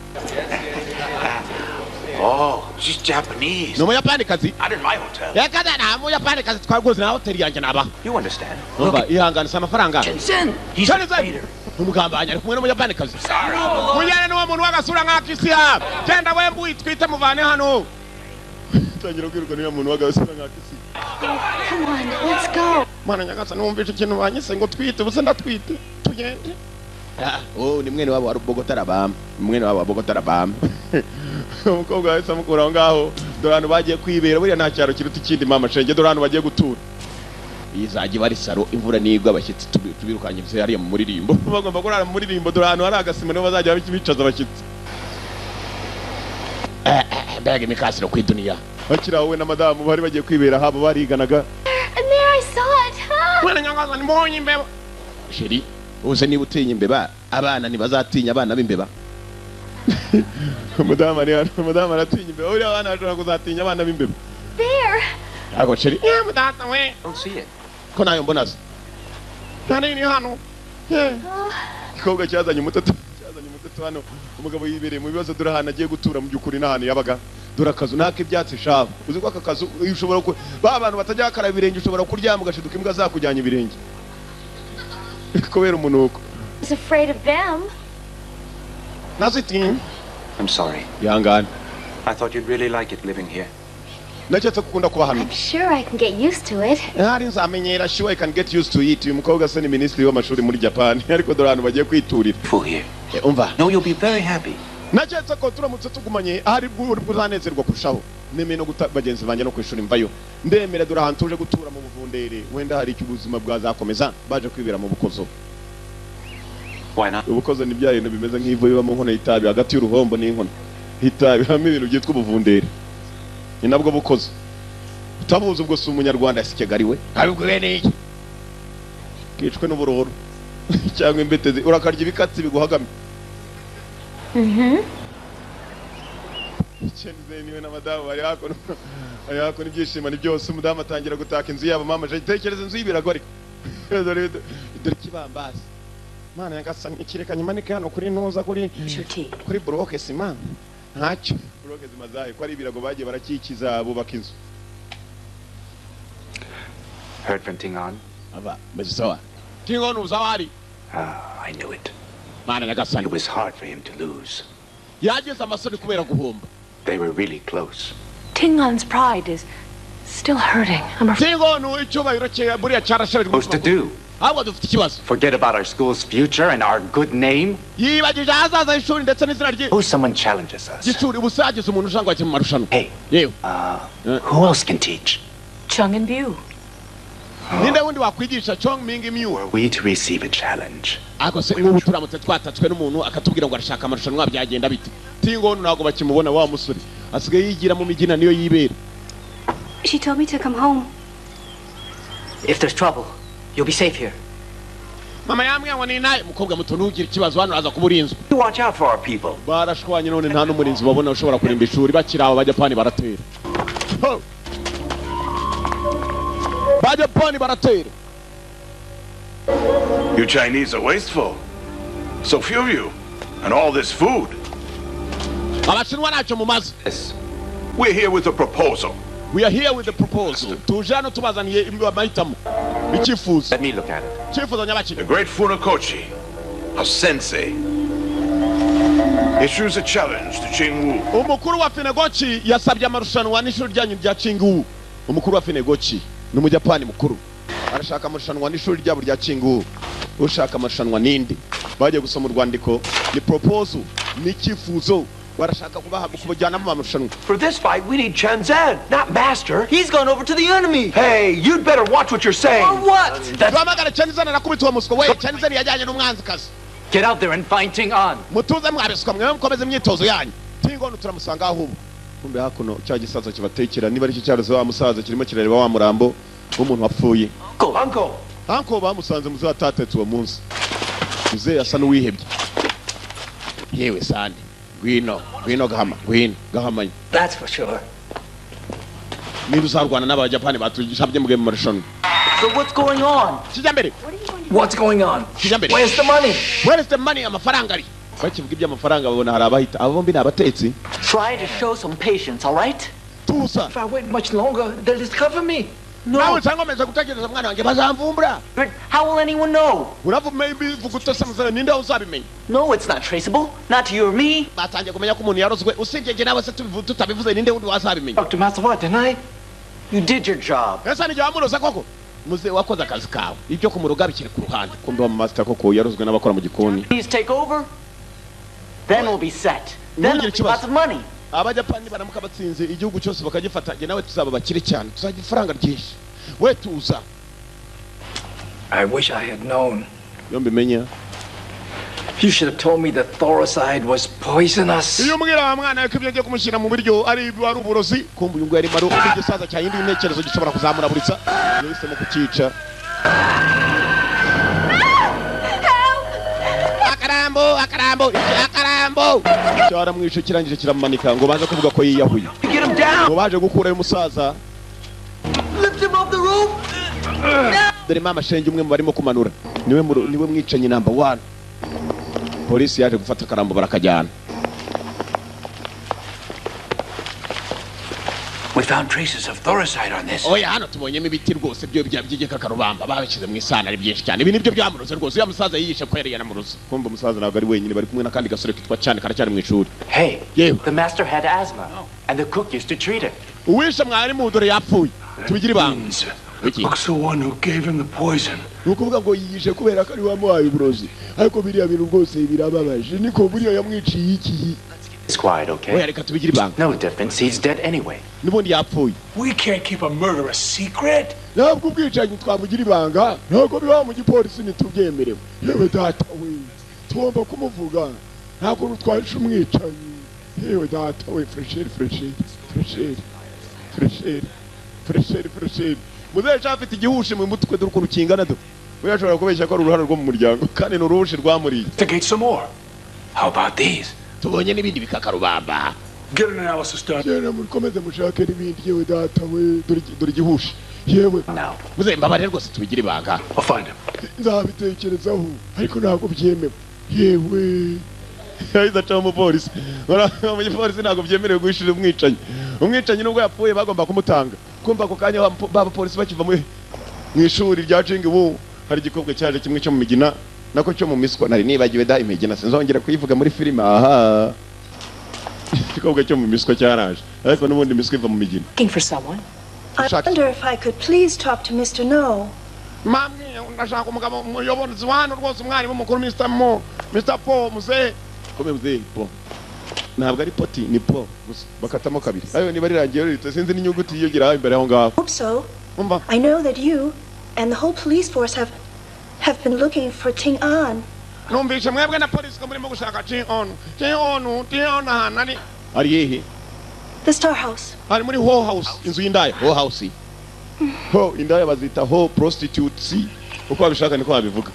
Speaker 6: Oh, she's Japanese.
Speaker 1: No Muyapani kazi.
Speaker 6: Not in my hotel.
Speaker 1: Ya kaza na Muyapani kazi twagoze na hotel yanjye naba.
Speaker 5: You understand?
Speaker 1: Umva ihangana sama faranga.
Speaker 10: Jensen, he's a traitor.
Speaker 1: Umugambanya ari kumwe no Muyapani kazi. Mujyane n'uwo muntu wagasura nk'akisiya. Genda wembu itwite muvane hano. Tangira kwiruka niyo muntu wagasura nk'akisiya.
Speaker 4: Come on, let's go.
Speaker 1: Mana nyagasa numvise ikintu banyise ngo twite ubuse ndatwite. Tugende. Ni mwene wabo wa Bogota Rabam. Mwene wabo wa Bogota Rabam. Umukobwa wese amukura ngaho dorano bagiye kwibera buriya nta cyaro kiruta ikindi mama shenge dorano bagiye gutura. Izaje bari saro imvura nigwa abashyitsi tubirukanye bise yari mu muririmbo. Bagomba kurara mu muririmbo dorano ari agasima no bazajya bicaza abashyitsi. Mbega mikasiro ku dunia. Bakira wowe na madamu bari bagiye kwibera habo bariganaga.
Speaker 4: And there I saw it.
Speaker 1: Mwana nyagaza ni mbonye imbeba. Sheri, uze niba utinya imbeba abana ntibazatinya abana b'imbeba. Madama aratinya imbeba uriya abana bashobora kuzatinya abana b'imbeba.
Speaker 4: There.
Speaker 1: Ago Sheri. Mudata we.
Speaker 5: Don't see it.
Speaker 1: Ko nayo mbona se. Nani ni hano. Kobwa cyazanye umutatu hano umugabo yibereye mu bibazo dore hana agiye gutura mu byukuri n'ahantu yabaga dore akazu naka ibyatsi shabo uzi ko akazu ushobora ko abantu batajya bakara ibirenge ushobora kuryama ugashiduka imbwa zakujyanye ibirenge kubera umunuko.
Speaker 4: I was afraid of them.
Speaker 1: Nazitin.
Speaker 5: I'm sorry.
Speaker 1: Yanga.
Speaker 5: I thought you'd really like it living here.
Speaker 1: Nachetse kukunda kuba hano.
Speaker 4: I'm sure I can get used to it.
Speaker 1: Hari nzamenyera sure I can get used to it. Uyu mukobwa se ni ministry w'amashuri muri Japan ariko dore hano bagiye kwiturira.
Speaker 5: Full here.
Speaker 1: Umva.
Speaker 5: No, you'll be very happy.
Speaker 1: Nachetse ko turamutse tugumanye hari bw'uzanezerwa kurushaho. Neme no bagenzi banje no kwishura imvayo. Ndemera dore ahantu tuje gutura mu buvundere wenda hari ikibuzima bwazakomeza baje kwibera mu bukozo.
Speaker 5: Why not?
Speaker 1: Ubukozo ni bya bintu bimeze nk'ivu biba mu nkono y'itabi hagati y'uruhombo n'inkono. Hitabi hamwe ibintu byitwa ubuvundere. Ni nabwo bukozo. Utabuze ubwo si umunyarwanda sikegariwe. Abibwiwe n'iki? Kicwe n'uburoro. Cyangwa imbetezi urakarya ibikatsi biguhagame. Chenze niwe na madamu bari hako n'ibyishimo ni byose umudamu atangira gutaka inzu yabo mama je tekereza inzu y'ibirago ariko. Dore kibambasi. Mana yagasa ikirekanye manike hano kuri ntuza kuri bloke sima. Ntacyo. Bloke zimazaye ko ari ibirago bagiye barakikiza bubaka inzu.
Speaker 7: Heard from Tingon?
Speaker 1: Aba, mezisawa. Tingon uzawari.
Speaker 7: I knew it.
Speaker 1: Mana yagasa.
Speaker 7: It was hard for him to lose.
Speaker 1: Yageze amasoni kubera guhomba.
Speaker 7: They were really close.
Speaker 11: Tingon's pride is still hurting. I'm afraid.
Speaker 1: Tingon icyubahiro cye buriya cyarashaje.
Speaker 7: Supposed to do?
Speaker 1: Abo dufite ikibazo.
Speaker 7: Forget about our school's future and our good name?
Speaker 1: Yibagije azaza ishuri ndetse n'izina rye.
Speaker 7: Who someone challenges us?
Speaker 1: Gishuri ubusageze umuntu ushangwa cyo mu marushanwa.
Speaker 7: Hey.
Speaker 1: Yewe.
Speaker 7: Who else can teach?
Speaker 11: Chung and Bu.
Speaker 1: Ninde wundi wakwigisha Chong Ming Miu?
Speaker 7: Were we to receive a challenge?
Speaker 1: Ako se nk'ubu turamutse twatatswe n'umuntu akatubwira ngo arashaka amarushanwa byagenda bite. Tingon ntago bakimubona wa musore. Asigaye yigira mu migina niyo yibera.
Speaker 4: She told me to come home.
Speaker 10: If there's trouble, you'll be safe here.
Speaker 1: Mama yambwiye ngo ni naye mukobwa muto ntugira ikibazo hano aza kuburinzwe.
Speaker 7: Watch out for our people.
Speaker 1: Barashwanye none nta n'umurinzi babona ushobora kurimba ishuri bakira abo bajapani baratera. Bajapani baratera.
Speaker 6: You Chinese are wasteful. So few of you. And all this food.
Speaker 1: Abashinwa ntacyo mumaze.
Speaker 6: We're here with a proposal.
Speaker 1: We are here with a proposal. Tuje hano tubazaniye amahitamo. Icyifuzo.
Speaker 5: Let me look at it.
Speaker 1: Icyifuzo nyabaki.
Speaker 6: The great Funakoshi, a sensei, issues a challenge to Jingwu.
Speaker 1: Umukuru wa Funakoshi yasabye amarushanwa n'ishuri ryanyu rya Jingwu. Umukuru wa Funakoshi ni umujapani mukuru. Arashaka amarushanwa n'ishuri ryabo rya Jingwu. Ushaka amarushanwa nindi. Baje gusoma urwandiko ni proposal n'icyifuzo.
Speaker 2: For this fight, we need Shenzhen, not Master. He's gone over to the enemy. Hey, you'd better watch what you're saying.
Speaker 8: Or what?
Speaker 7: Get out there and find Ting An.
Speaker 8: That's for sure.
Speaker 1: So what's
Speaker 8: going on?
Speaker 2: What's going on? Where's the money?
Speaker 1: Where is the money?
Speaker 8: Try to show some patience, all right?
Speaker 2: If I wait much longer, they'll discover me.
Speaker 8: No. But how will anyone know? No, it's not traceable. Not to you or me.
Speaker 2: Dr. Matsuwa, didn't I?
Speaker 8: You did your job. Please take over. Then we'll be set. Then there'll be lots of money.
Speaker 1: Abajapani baramuka batsinze igihugu cyose bakagifata je nawe tuzaba bakire cyane tuzagira ifaranga ryinshi we tuza.
Speaker 2: I wish I had known.
Speaker 1: Yombi menya.
Speaker 2: You should have told me that thoricide was poisonous.
Speaker 1: Iyo mbwira mwana yuko ibyo kumushyira mu biryo ari uburozi kumbu yungu yari maro igisaza cya yindi intekerezo gishobora kuzamura buritsa yise mu kukica. Akarambo cyara mwisho kirangije kiramanika ngo baje kuvuga ko yiyahuye ngo baje gukura umusaza.
Speaker 8: Lift him off the roof.
Speaker 1: Dore mama shenge umwe mu barimo kumanura niwe mwicanyi number 1. Polisi yaje gufata Akarambo barakajyana.
Speaker 6: We found traces of thoricide on this.
Speaker 1: Oya hano tubonyemo ibiti rwose byo byigeka Karubamba babishyize mu isana ari byinshi cyane. Ibi nibyo byamuroze rwose. Uya musaza yiyishe ko yari yanamuroze. Kumva umusaza ntabwo ari wenyine bari kumwe nakandi gasore kitwa cyane karacyari mu ishuri.
Speaker 7: Hey, the master had asthma and the cook used to treat it.
Speaker 1: Uwishe mwarimu dore yapfuye. Tubigira ibanga.
Speaker 6: Looks the one who gave him the poison.
Speaker 1: Nukuvuga ngo yiyishe kubera ko ari wamuhaye uburozi. Ariko biriya bintu rwose birababaje. Niko buriya yamwiciye iki.
Speaker 7: It's quiet, okay? No difference. He's dead anyway.
Speaker 6: We can't keep a murder a secret.
Speaker 1: Ntabwo ubwicanyi twamugira ibanga. Ntabwo biba mu gipolisi nitubyemerewe. Yewe data we. Tugomba kumuvuga. Ntabwo twahishe umwicanyi. Yewe data we fresher. Muzehe afite igihushe mu mutwe dore ukuntu kingana do. We ashobora kubeshya ko ari uruhara rwo mu muryango kandi n'uruhushe rwamuriye.
Speaker 6: Investigate some more. How about these?
Speaker 1: Tubonye n'ibindi bikakarubamba.
Speaker 6: Get an analysis done.
Speaker 1: Yena mukomeze mushake n'ibindi yewe data we dore igihushe. Yewe. Muzehe mbabarire rwose tubigira ibanga.
Speaker 6: I'll find him.
Speaker 1: Nzabitekerezaho ariko ntabwo byemewe. Yewe. Yahize aca mu polisi. Mu polisi ntabwo byemerewe guhishira umwicanyi. Umwicanyi nubwo yapfuye bagomba kumutanga. Kumva ako kanya baba polisi bakiva mu ishuri rya Jingwu hari igikobwa cyaje kimwe cyo mu Migina nako cyo mu Miswa nari nibagiwe da Imigina sinzongera kuyivuga muri filime aha. Igikobwa cyo mu Miswa cyaraje ariko n'ubundi Miswa iva mu Migina.
Speaker 11: Looking for someone?
Speaker 14: I wonder if I could please talk to Mr. No.
Speaker 1: Mami ndashaka umugabo muyobozi wano rwose umwari w'umukuru Mr. Paul muzehe. Kome muzehe Paul. Ntabwo ari poti ni po bakatamo kabiri. Ayo niba rirangiye rito sinzi n'inyuguti yiyogira imbere aho ngaho.
Speaker 14: Hope so. I know that you and the whole police force have been looking for Ting An.
Speaker 1: Numvise mwebwe na polisi ko murimo gushaka Ting On nani? Ari hehe?
Speaker 14: The Star House.
Speaker 1: Ari muri Ho House inzu y'indaya. Ho House. Ho indaya bazita Ho prostitutes. Uko babishaka niko babivuga.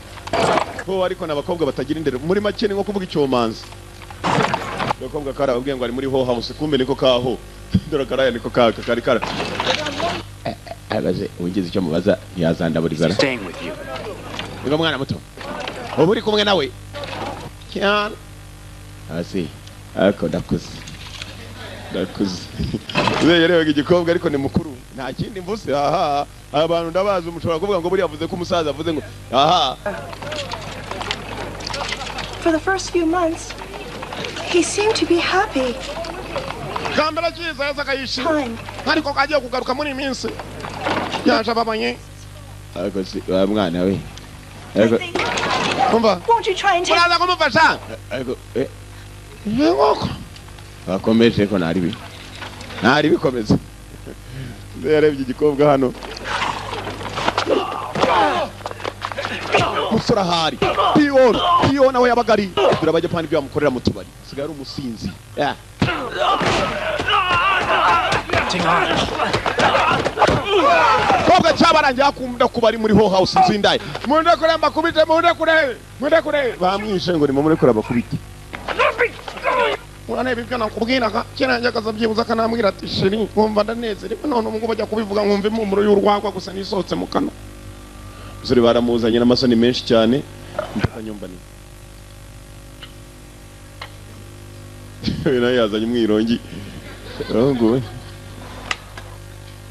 Speaker 1: Ho ariko n'abakobwa batagira indero muri make ni nko kuvuga icyomanzi. Bakobwa kara ubwiye ngo ari muri Ho House kumbe niko kaho. Dore karaya niko kari agaze wigeze icyo mubaza ntiyazandaburizana.
Speaker 7: Staying with you.
Speaker 1: Ngo mwana muto. Uburi kumwe nawe. Cyane. Asi. Ako dakuze. Rero igikobwa ariko ni mukuru. Nta kindi mvuse aha. Abantu ndabaza umushobora kuvuga ngo buri yavuze ko umusaza avuze ngo aha.
Speaker 14: For the first few months, he seemed to be happy.
Speaker 1: Kambara cyiza yazaga yishimye. Ariko kagiye kugaruka muri minsi. Yaje babanye. Ariko si mwana we. Ariko kumva.
Speaker 14: Won't you try and take?
Speaker 1: Uraza kumufasha. Ariko ngoko. Bakomeje ko nari bikomeza. Yarebye igikobwa hano. Musura hari. Pion aho yabagari. Turabajya pani byo bamukorera mu tubari. Sigara umusinzi. Yeah. Koga cyabarangiye akunda kubari muri ho house nzindaye. Munde kure makubite munde kure. Bamwishe ngo ni muri kure bakubite. Urane bibyo nakubwira ka kiranje akazabyibuza kanambwira ati sheri ngumva ndanezerewe none umugabo bajya kubivuga nkumva impumuro y'urwagwa gusa nisotse mu kanwa. Zuri baramuzanye n'amasoni menshi cyane ndakanyumva ni. Nayo yazanye umwirongi. Rongo.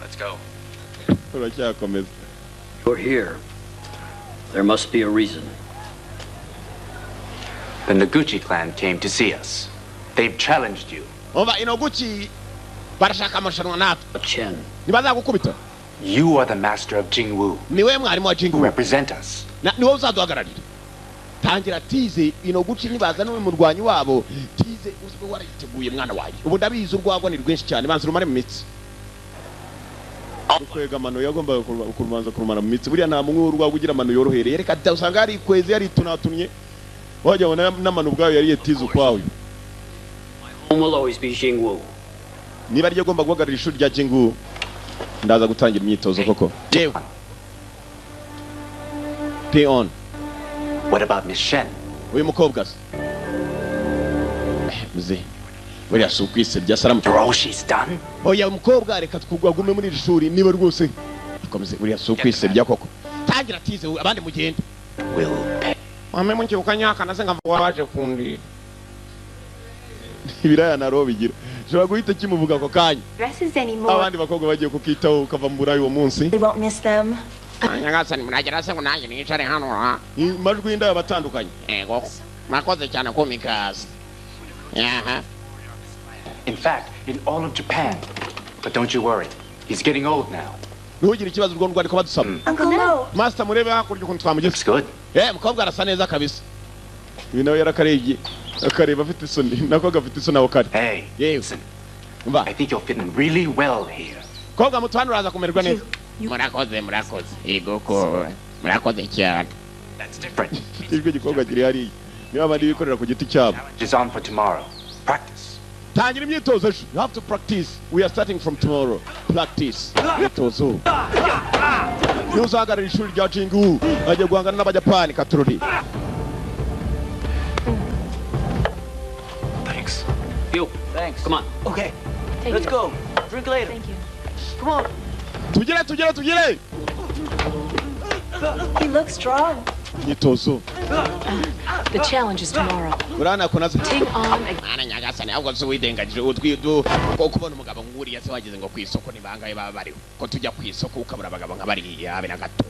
Speaker 5: Let's go.
Speaker 10: You're here. There must be a reason.
Speaker 7: The Noguchi clan came to see us. They've challenged you.
Speaker 1: Ova inoguchi barashaka amashanwa natwe.
Speaker 10: Chen.
Speaker 1: Nibaza gukubita.
Speaker 7: You are the master of Jingwu.
Speaker 1: Niwe mwarimu wa Jingwu.
Speaker 7: Represent us.
Speaker 1: Niwe uzaduhagararira. Tangira tize inoguchi nibaza n'uwe murwanyi wabo. Tize uzwe wariteguye mwana waje. Ubu ndabizi urwagwa ni rwinshi cyane banza rumare mu mitsi. Kwega mano yagomba kurumanza kurumara mu mitsi. Buriya nta mumwe urwagwa ugira mano yorohereye. Reka usanga ari kwezi yari tunatunye. Wajya bona n'amano ubwayo yari yetize ukwawe.
Speaker 10: Home will always be Jingwu.
Speaker 1: Niba ryo gomba guhagarira ishuri rya Jingwu ndaza gutangira imyitozo koko. Jewe. Pion.
Speaker 7: What about Miss Shen?
Speaker 1: Uyu mukobwa se. Muze. Buriya sukwise bya salamu.
Speaker 7: Oh, she's done.
Speaker 1: Oya mukobwa reka twugwagume muri ishuri niba rwose. Komeze buriya sukwise bya koko. Tangira tize abandi mugende.
Speaker 7: Will pay.
Speaker 1: Mame munki ukanyaka nasenga waje kundi. Ibiraya naro bigira. Shobora guhita kimuvuga ko kanya.
Speaker 4: Dresses anymore.
Speaker 1: Abandi bakobwa bagiye kukitaho ukava mu burayi uwo munsi.
Speaker 14: They won't miss them.
Speaker 1: Nyagasani munagera se ngo nanjye nicare hano ha. Majwi y'inda batandukanye. Ego. Makoze cyane ko mikasi. Aha.
Speaker 7: In fact, in all of Japan. But don't you worry. He's getting old now.
Speaker 1: Ntugire ikibazo rwo ndwari ko badusaba.
Speaker 14: Uncle No.
Speaker 1: Master murebe hakurya ukuntu twamugeze.
Speaker 7: It's good.
Speaker 1: Mukobwa arasa neza kabisa. Uyu nawe yarakarebye. Akareba afite isoni. Nako gafite isoni aho kare.
Speaker 7: Hey.
Speaker 1: Listen.
Speaker 7: I think you'll fit in really well here.
Speaker 1: Kobwa mutwana uraza kumererwa neza. Murakoze. Ego ko. Murakoze cyane.
Speaker 7: That's different.
Speaker 1: Ijwe gikobwa kiri hari. Niba abandi bikorera ku giti cyabo.
Speaker 7: Is on for tomorrow. Practice.
Speaker 1: Tangira imyitozo. You have to practice. We are starting from tomorrow. Practice. Imyitozo. Yuzagarira ishuri rya Jingwu. Ajya guhangana n'abajapani katururi.
Speaker 7: Thanks.
Speaker 10: You.
Speaker 8: Thanks.
Speaker 10: Come on.
Speaker 8: Okay. Let's go. Drink later.
Speaker 11: Thank you.
Speaker 8: Come on.
Speaker 1: Tugire.
Speaker 14: He looks strong.
Speaker 1: Imyitozo.
Speaker 11: The challenge is tomorrow.
Speaker 1: Urana konaza.
Speaker 11: Take on a...
Speaker 1: Ana nyagasani ahubwo se widengagije utwidu ko kubona umugabo nguriya se wageze ngo kwisoko nibangaye baba bari ko tujya kwisoko ukabura abagabo nk'abari yabe na gato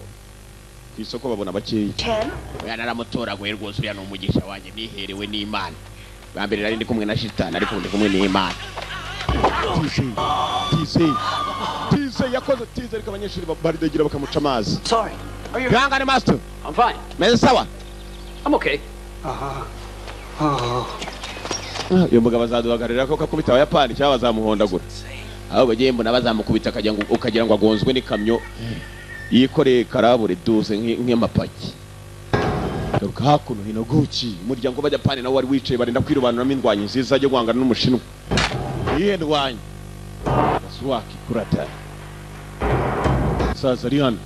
Speaker 1: kwisoko babona bakeyi
Speaker 14: Chen.
Speaker 1: yana ramutoraguye rwose uriya no umugisha wanje niherewe n'Imana bambere nari ndi kumwe na shitani ariko ndi kumwe n'Imana Tise yakoze tize ariko abanyeshuri baridegira bakamuca amazi.
Speaker 8: Sorry.
Speaker 10: Are you...
Speaker 1: Yanga master.
Speaker 10: I'm fine.
Speaker 1: Meze sawa?
Speaker 10: I'm okay.
Speaker 1: Uyu mugabo azaduhagararira ko kakubita abayapani cyangwa bazamuhondagura. Ahubwo giye mbona bazamukubita akajya ngo ukagira ngo agonzwe n'ikamyo yikoreye karabure duze nk'amapaki. Garuka hakuno Inoguchi umuryango w'abajapani nawe wari wicaye barinda kwirobanuramo indwanyi nziza yo guhangana n'umushinwa. Iye ndwanyi. Swaki kurata. Sasa Rihan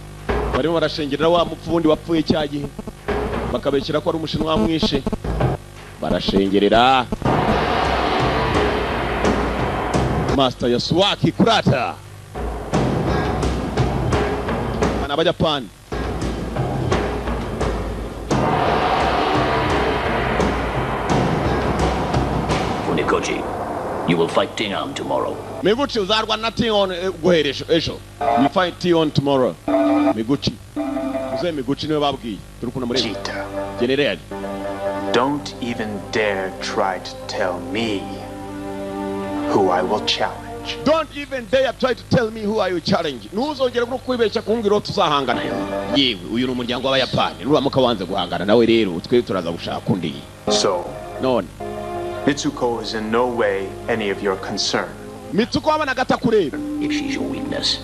Speaker 1: barimo barashengerera wa mupfundi wapfuye cyagihe bakabekera ko ari umushinwa wamwishe barashengerera Master Yasuaki Kurata ana abajapani
Speaker 15: Miguchi, you will fight Tion tomorrow.
Speaker 1: Miguchi uzarwana na Tion guhera ejo. You fight Tion tomorrow. Miguchi. Uze Miguchi niwe babwiye. Turukuna muri
Speaker 16: Cheetah.
Speaker 1: General.
Speaker 16: Don't even dare try to tell me who I will challenge.
Speaker 1: Don't even dare try to tell me who I will challenge. Ntuzongere no kwibeshya kumbwira tuzahangana. Yewe uyu n'umuryango w'abayapani. Nuramuka wanze guhangana nawe rero twe turaza gushaka undi.
Speaker 16: So,
Speaker 1: none
Speaker 16: Mitsuko is in no way any of your concern.
Speaker 1: Mitsuko abana gata kureba.
Speaker 15: If she's your weakness.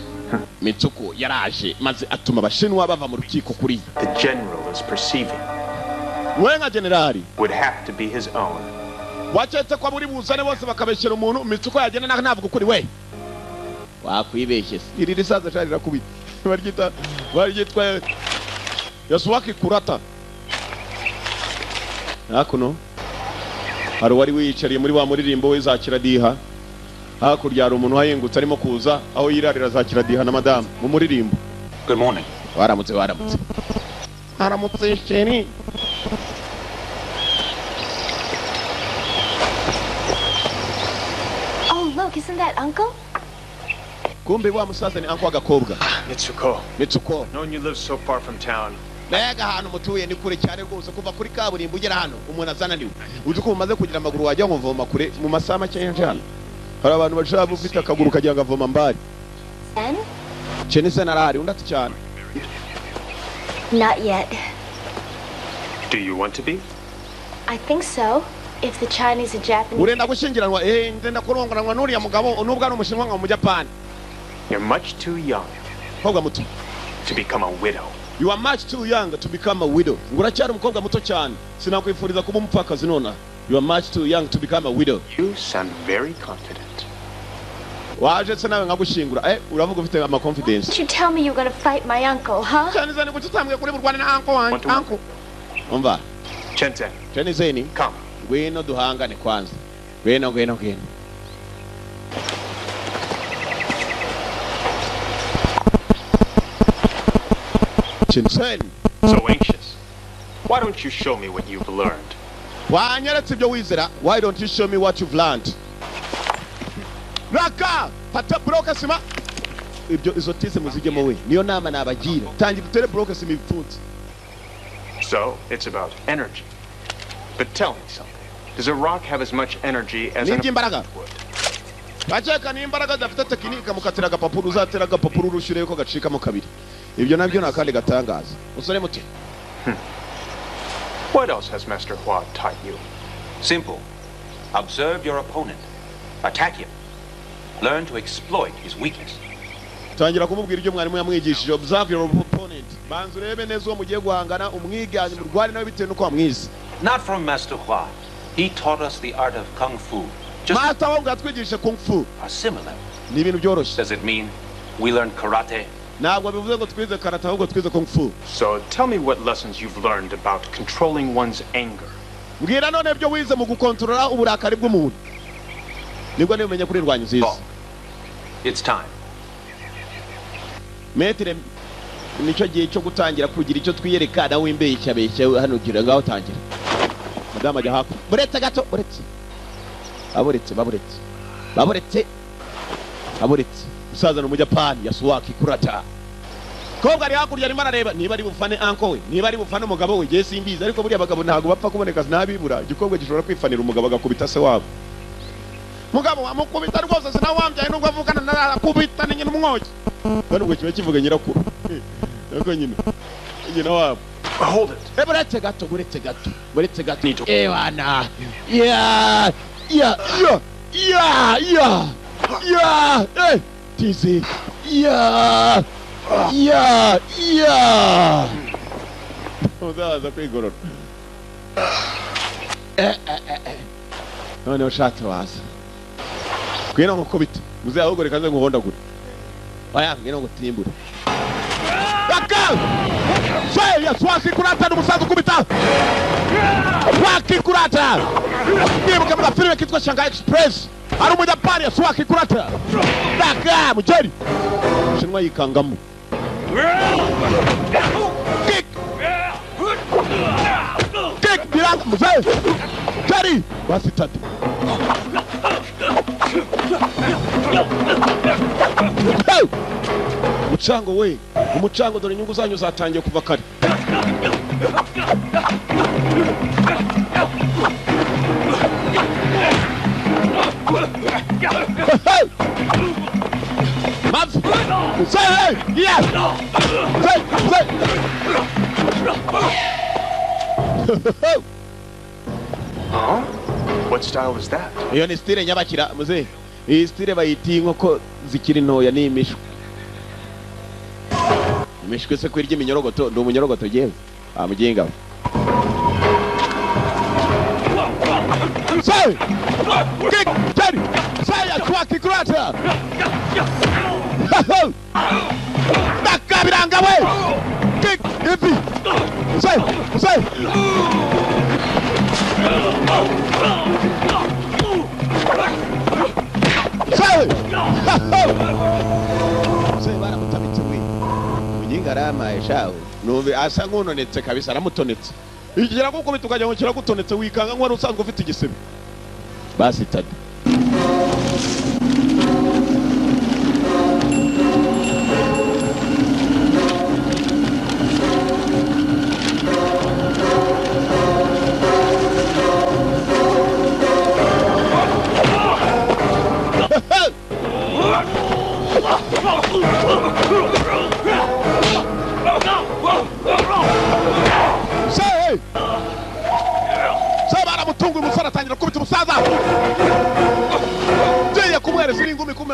Speaker 1: Mitsuko yaraje maze atuma abashinwa bava mu rukiko kuri.
Speaker 16: The general is perceiving.
Speaker 1: Wenga generali
Speaker 16: would have to be his own.
Speaker 1: Wachetse kwa muri buzane bose bakabeshyera umuntu Mitsuko yagenda navuga kuri we. Wakwibeshye. Iri risaza cyarira kubi. Baryitwa Yasuaki Kurata. Hakuno hari wari wiyicariye muri wa muririmbo we zakira diha. Hakurya hari umuntu hayengutse arimo kuza aho yirarira zakira diha na madame mu muririmbo.
Speaker 5: Good morning.
Speaker 1: Waramutse. Haramutse sheni.
Speaker 4: Oh, look, isn't that Uncle?
Speaker 1: Kumbe wa musaza ni uncle agakobwa.
Speaker 16: Mitsuko. Knowing you live so far from town.
Speaker 1: Mbega hano mutuye ni kure cyane rwose kuva kuri kaburimbo ugera hano umuntu azananiwe. Uzi ko umaze kugira amaguru wajya nkumvoma kure mu masaha make y'ijana. Hari abantu bashaka ufite akaguru kagira ngo avoma mbari. Chenise narahari undati cyane.
Speaker 4: Not yet.
Speaker 16: Do you want to be?
Speaker 4: I think so. If the Chinese or Japanese...
Speaker 1: Urenda gushyingiranwa ndenda kurongoranwa n'uriya mugabo nubwo ari umushinwa nka mu Japan.
Speaker 16: You're much too young to become a widow.
Speaker 1: You are much too young to become a widow. Nguracyari umukobwa muto cyane. Sinakwifuriza kuba umupfakazi nona. You are much too young to become a widow.
Speaker 16: You sound very confident.
Speaker 1: Waje se nawe ngagushingura. Uravuga ufite ama confidence.
Speaker 4: Did you tell me you're going to fight my uncle, huh?
Speaker 1: Cyane zane gututambwe kuri burwana na uncle. Umva. Chenizeni.
Speaker 16: Come.
Speaker 1: Gweno duhangane kwanza. Gweno. Chinsen.
Speaker 16: So anxious. Why don't you show me what you've learned?
Speaker 1: Wanyaretse ibyo wizera. Why don't you show me what you've learned? Raka! Pata broke sima. Ibyo izo tise muzigemo we. Niyo nama nabagira. Tangira utere broke sima ibipfunsi.
Speaker 16: So, it's about energy. But tell me something. Does a rock have as much energy as an wood?
Speaker 1: Bacheka ni imbaraga dafite tekinika mukatira agapapuro uzatera agapapuro urushyire ko gacika mu kabiri. Ibyo nabyo nakandi gatangaza. Usore muti.
Speaker 16: What else has Master Hua taught you?
Speaker 5: Simple. Observe your opponent. Attack him. Learn to exploit his weakness.
Speaker 1: Tangira kumubwira ibyo mwarimu yamwigishije. Observe your opponent. Banza urebe neza uwo mugiye guhangana umwiganye mu rwari nawe bitewe nuko wamwize.
Speaker 5: Not from Master Hua. He taught us the art of kung fu.
Speaker 1: Master Hua ngatwigishe kung fu.
Speaker 5: Are similar.
Speaker 1: Ni ibintu byoroshye.
Speaker 5: Does it mean we learn karate?
Speaker 1: Ntabwo bivuze ngo twize karate ahubwo twize kung fu.
Speaker 16: So tell me what lessons you've learned about controlling one's anger.
Speaker 1: Mbwira none ibyo wize mu gukontorora uburakari bw'umuntu. Nibwo nimenya kuri rwanyu nziza.
Speaker 5: It's time.
Speaker 1: Metre nicyo gihe cyo gutangira kugira icyo twiyereka nawe imbeshya hano gira ngaho tangira. Madama ajya hapo. Buretse gato, buretse. Baburetse. Musaza no mu Japan Yasuaki Kurata. Kobwa ari hakurya arimo arareba niba ari bufane uncle we, niba ari bufane umugabo we, je simbiza ariko buriya bagabo ntago bapfa kuboneka nabibura. Igikobwa gishobora kwifanira umugabo agakubita se wabo. Mugabo amukubita rwose sinawambyaye nubwo avukana narakubita nyine umwoki. Bano ngo kibe kivuga nyirakuru. Yako nyine. Nyina wabo.
Speaker 16: Hold it.
Speaker 1: Buretse gato. Ewana. Tizi. Uzaza kwigorora. None ushatse waza. Kwina ngukubita. Muze ahubwo rekaze nguhondagura. Oya ngina ngutimbura. Baka! Sai Yasuaki Kurata n'umusaza ukubita. Yasuaki Kurata. Nibuka mu filime kitwa Shanghai Express. Ari mu Japan Yasuaki Kurata. Baka mujeri. Shinwa yikangamo. Kick biranga muze. Kari wasitatu. umucango we umucango dore inyungu zanyu zatangiye kuva kare Say, yes. Say.
Speaker 16: Huh? What style is that?
Speaker 1: Iyo ni style nyabakira muze. Iyi style bayiti inkoko zikiri ntoya ni imishwe. Imishwe se kwirya iminyorogoto ndo umunyorogoto yewe. Amugenga. Say. Kick, Teddy. Say ya kwaki krata. Nakabiranga we. Kick, ipi. Say. Say. Baramutamitse we muginga aramaye shaho numve asa nkunonetse kabisa aramutonetse igira kuko bitukajya ngo kiragutonetse wikanga ngo wari usanzwe ufite igisebe basi tadi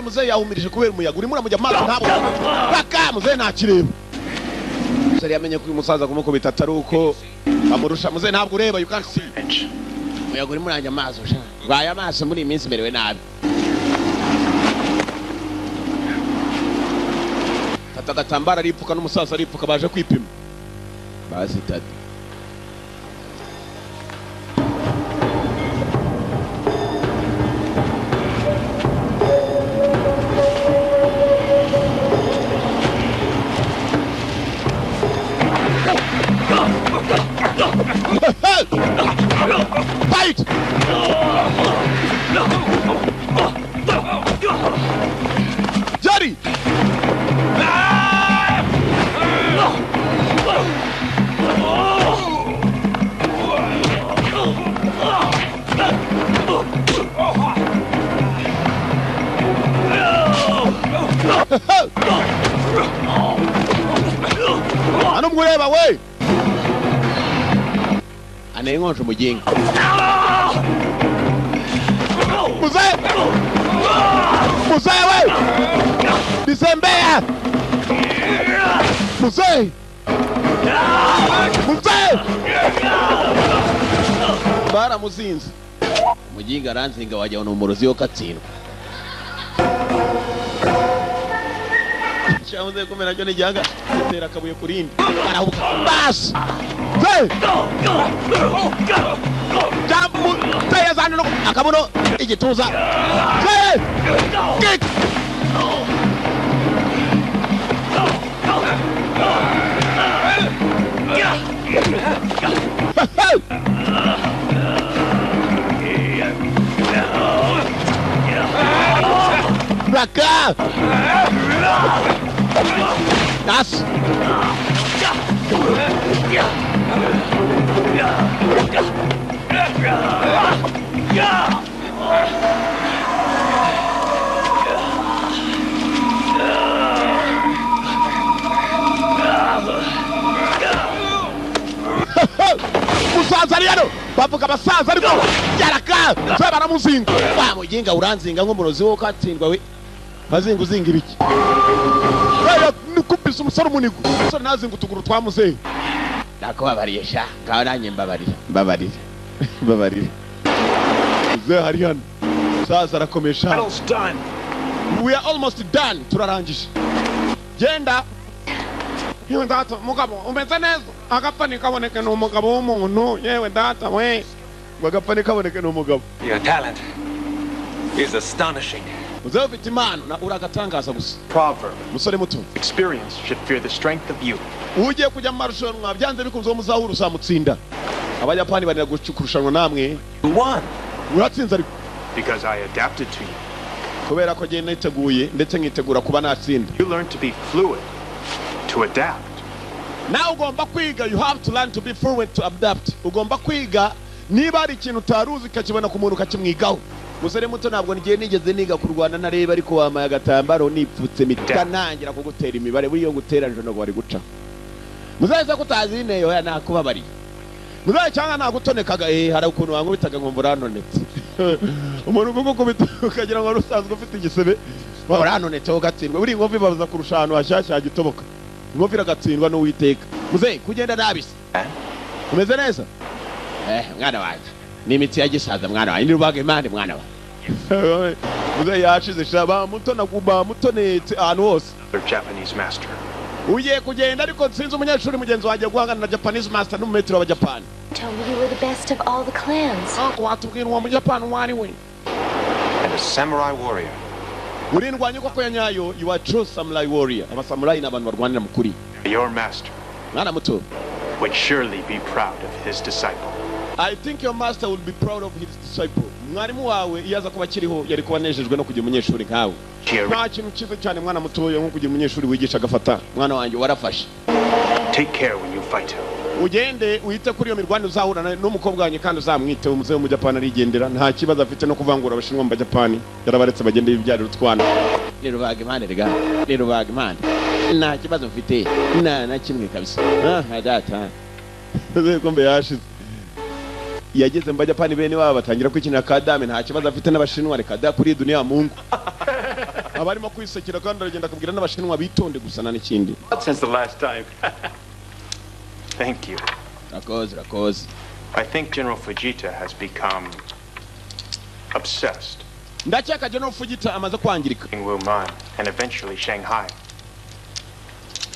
Speaker 1: muze yahumirije kubera umuyaga urimo uramujya amazi ntabo baka muze ntakireba sari yamenye ko uyu musaza kumukubita atari uko bamurusha muze ntabwo ureba you can't see umuyaga urimo urajya amazi baye amaso muri iyi minsi merewe nabi tata gatambara aripfuka n'umusaza aripfuka baje kwipima bazi tata Fight! Johnny! Ano mureba we! Anengonje muginga. Muze! Muze we! Disembea! Muze! Muze! Bara muzinzi. Muginga aranzinga wajya no murozi yo katsindwa. Chamuze kumena cyo nijanga gutera kabuye kurindi. Arahuka. Bas! Hey! Jambu tayazana no akabuno igituza. Hey! Kick! Raka! Das! Musaza rero bavuga basaza ariko yaraka se baramuzinga bamuginga uranzinga nk'umurozi wo katsindwa we bazinga uzingira iki nikubisa umusore umunigo umusore nazinga utuguru twamuze nakubabariye sha ngaho nanjye mbabarire ze hari hano sasa arakomesha we are almost done turarangije genda yewe data mugabo umeze neza agapani kaboneke n'umugabo w'umuntu yewe data we agapani kaboneke n'umugabo
Speaker 16: Your talent is astonishing.
Speaker 1: uzafite imana na uragatangaza gusa
Speaker 16: Proverb.
Speaker 1: musore muto
Speaker 16: Experience should fear the strength of youth.
Speaker 1: ugiye kujya mu marushanwa byanze bikunze muzahura uzamutsinda abayapani barira gukurushanwa namwe uratsinze ariko
Speaker 16: Because I adapted to you.
Speaker 1: kubera ko giye niteguye ndetse nkitegura kuba natsinda
Speaker 16: You learn to be fluid To adapt.
Speaker 1: Now ugomba kwiga, you have to learn to be fluent to adapt. Ugomba kwiga niba ari ikintu utaruzi ukakibona ku muntu ukakimwigaho. Musore muto ntabwo ngiye nigeze niga kurwana nareba ariko wamaye agatambaro nipfutse mitanangira kugutera imibare buriyo gutera njo no bari guca. Muzaza kutazi neyo ya nakubabari. Muzaza cyangwa nagutonekaga hari ukuntu wangu bitaga ngo mburanonetse. Umuntu uvuga ko bitukagira ngo rusanzwe ufite igisebe. Baranonetse ugatsindwa. Buri ngovi babuza kurushano hashyashya gitoboka. Ngovi iragatsindwa no witeka. Muze kugenda nabise. Umeze neza? Mwana wanje. Nimitsi yagisaza mwana wanje. Nirubaga imande mwana wa. Muze yashize shaba muto nakuba mutonetse ahantu hose.
Speaker 16: Their Japanese master.
Speaker 1: Uye kugenda ariko sinzi umunyeshuri mugenzi waje guhangana na Japanese master n'umumetro wa Japan.
Speaker 4: Told me you were the best of all the clans.
Speaker 1: Watubwira wa mu Japan wani we.
Speaker 5: And a samurai warrior.
Speaker 1: Urindwanye koko yanyayo, you are true samurai warrior. Aba samurai n'abantu barwanira mukuri.
Speaker 16: Your master.
Speaker 1: Mwana muto.
Speaker 16: Would surely be proud of his disciple.
Speaker 1: I think your master will be proud of his disciple. Mwarimu wawe iyaza kuba kiriho yari kubanejejwe no kugira umunyeshuri nkawe. Nta kintu cyiza cyane mwana muto yo nko kugira umunyeshuri wigisha gafata. Mwana wanjye warafashe.
Speaker 16: Take care when you fight him.
Speaker 1: Ugende uhite kuri iyo mirwano uzahurana n'umukobwa wanjye kandi uzamwite umuze mu Japan arigendera nta kibazo afite no kuvangura abashinwa mu Japan yarabaretse bagende ibyariro twana. Rero bage mande rega. Rero bage mande. Nta kibazo mfite. Na kimwe kabisa. Data. Kombe yashize. Yageze mu Japan bene wabo batangira kwikinira kadame nta kibazo afite n'abashinwa reka da kuri dunia Mungu. Abarimo kwisekera kandi aragenda kubwira n'abashinwa bitonde gusana n'ikindi.
Speaker 16: Since the last time. Thank you.
Speaker 1: Rakoze.
Speaker 16: I think General Fujita has become obsessed.
Speaker 1: Ndachaka General Fujita amaze kwangirika.
Speaker 16: In Wuhan and eventually Shanghai.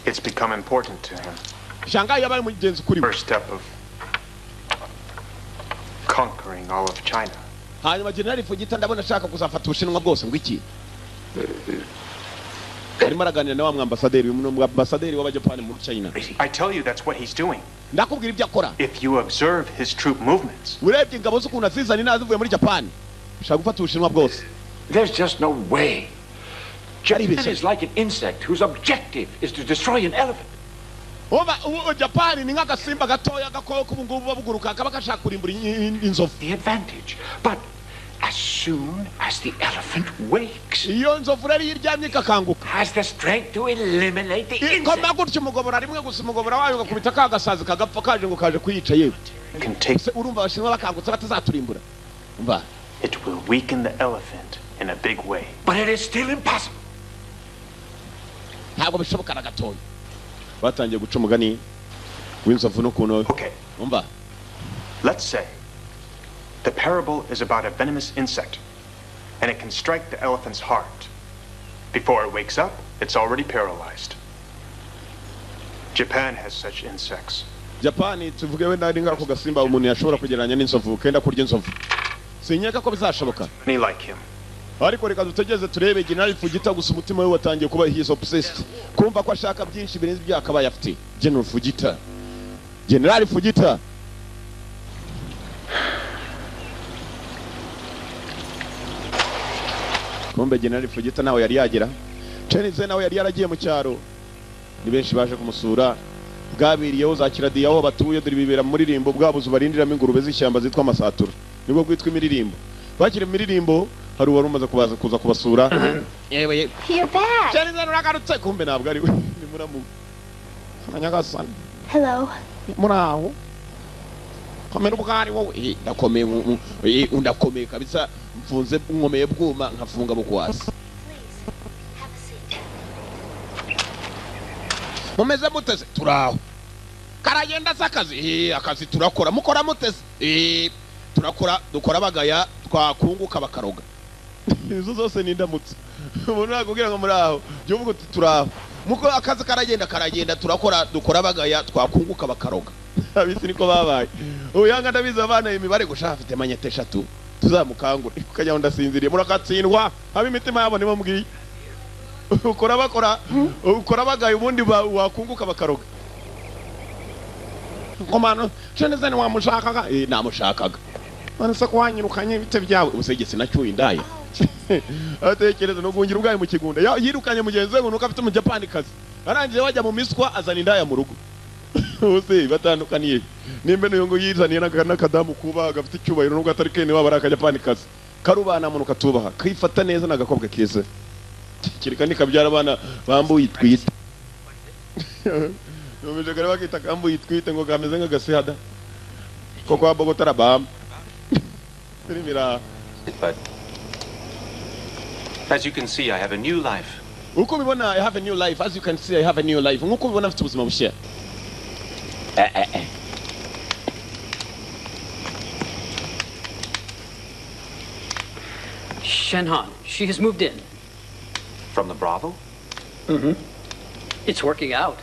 Speaker 16: It's become important to him.
Speaker 1: Shanghai yabaye mugenzi kuri.
Speaker 16: First step of conquering all of China.
Speaker 1: Hanyuma General Fujita ndabona shaka kuzafata ubushinwa bwose ngwiki. Arimo araganira na wa mwambasaderi w'Abajapan muri China.
Speaker 16: I tell you that's what he's doing.
Speaker 1: Ndakubwira ibyo akora.
Speaker 16: If you observe his troop movements.
Speaker 1: Urebye ingabo z'ukuntu azizana nazivuye muri Japan. Ushaka gufata ubushinwa bwose.
Speaker 15: There's just no way. Japan is like an insect whose objective is to destroy an elephant.
Speaker 1: Japan ni nk'agasimba gatoya gakoko ubungubu babuguruka kaba gashaka kurimbura inzovu.
Speaker 15: The advantage, but as soon as the elephant wakes,
Speaker 1: iyo nzovu rero yiryamye kakanguka,
Speaker 15: has the strength to eliminate the insect.
Speaker 1: Koma gutyo umugobora rimwe gusa umugobora wayo gakubita kagasazi kagapfa kaje ngo kaje kuyica yewe. Urumva abashinwa bakangutse batazaturimbura. Umva.
Speaker 16: It will weaken the elephant in a big way.
Speaker 15: But it is still impossible.
Speaker 1: Ntabwo bishoboka na gatoya. Batangiye guca umugani w'inzovu no kuno.
Speaker 16: Okay.
Speaker 1: Umva.
Speaker 16: Let's say the parable is about a venomous insect, and it can strike the elephant's heart. Before it wakes up, it's already paralyzed. Japan has such insects.
Speaker 1: Japan tuvuge we nari ngako gasimba umuntu yashobora kugeranya n'inzovu kenda kurya inzovu. Sinyeka ko bizashoboka.
Speaker 16: Me like him.
Speaker 1: Ariko reka dutegeze turebe General Fujita gusa umutima we watangiye kuba he is obsessed. Kumva ko ashaka byinshi birenze byakabaye afite. General Fujita. General Fujita. Kumbe General Fujita nawe yari yagera. Chenise nawe yari yaragiye mu cyaro. Ni benshi baje kumusura. Bwabiriyeho za kiradi yaho batuye dore bibera muri rimbo bwabuze barindiramo ingurube z'ishyamba zitwa amasatura. Nibwo gwitwa imiririmbo. Bakire imiririmbo hari wari umaze kuza kubasura. Yewe.
Speaker 4: You're back.
Speaker 1: Chenise nuragarutse kumbe ntabwo ari we. Ni muramu. Nyagasani.
Speaker 4: Hello.
Speaker 1: Muraho. Kamera ubwari wowe ndakomeye undakomeye kabisa mfunze nkomeye bwuma nkafunga bukwasi. Mumeze muteze turaho. Karagenda zakazi akazi turakora mukora muteze dukora bagaya twakunguka bakaroga. Izo zose ni ndamutse. Umuntu nakubwira ngo muraho byo uvuga turaho. Muko akazi karagenda dukora bagaya twakunguka bakaroga. Abisi niko babaye. Yanga ndabiza abana imibare gushaka afite manyete 3 tuzamukangura ukajya ndasinziriye murakatsindwa abi imitima yabo nibo mbwiye. Ukora bagaye ubundi wakunguka bakaroga. Komano Chenise ni wamushakaga namushakaga. Manse kwanyirukanye bite byawe ubusegetse nacyuye indaya. Atekereza no gungira ubwaye mu kigunda yirukanye mugenzi we nuko afite mu Japan kazi. arangije bajya mu miswa azana indaya mu rugo bose batandukaniye nimbe niyo ngo yizaniye n'akadamu kuba gafite icyubahiro nubwo atari kene waba arakajapani kazi karubana muntu katubaha kifata neza n'agakobwa keza kirika nikabyara abana bambuye itwite nomeje kare bakita kambuye itwite ngo kameze nk'agasehada ko kwa Bogota rabam Mira.
Speaker 5: But as you can see, I have a new life.
Speaker 1: Uko mibona, I have a new life. As you can see, I have a new life. Uko mibona mfite ubuzima bushya.
Speaker 10: Shenhan, she has moved in.
Speaker 5: From the Bravo?
Speaker 10: Mm-hmm. It's working out.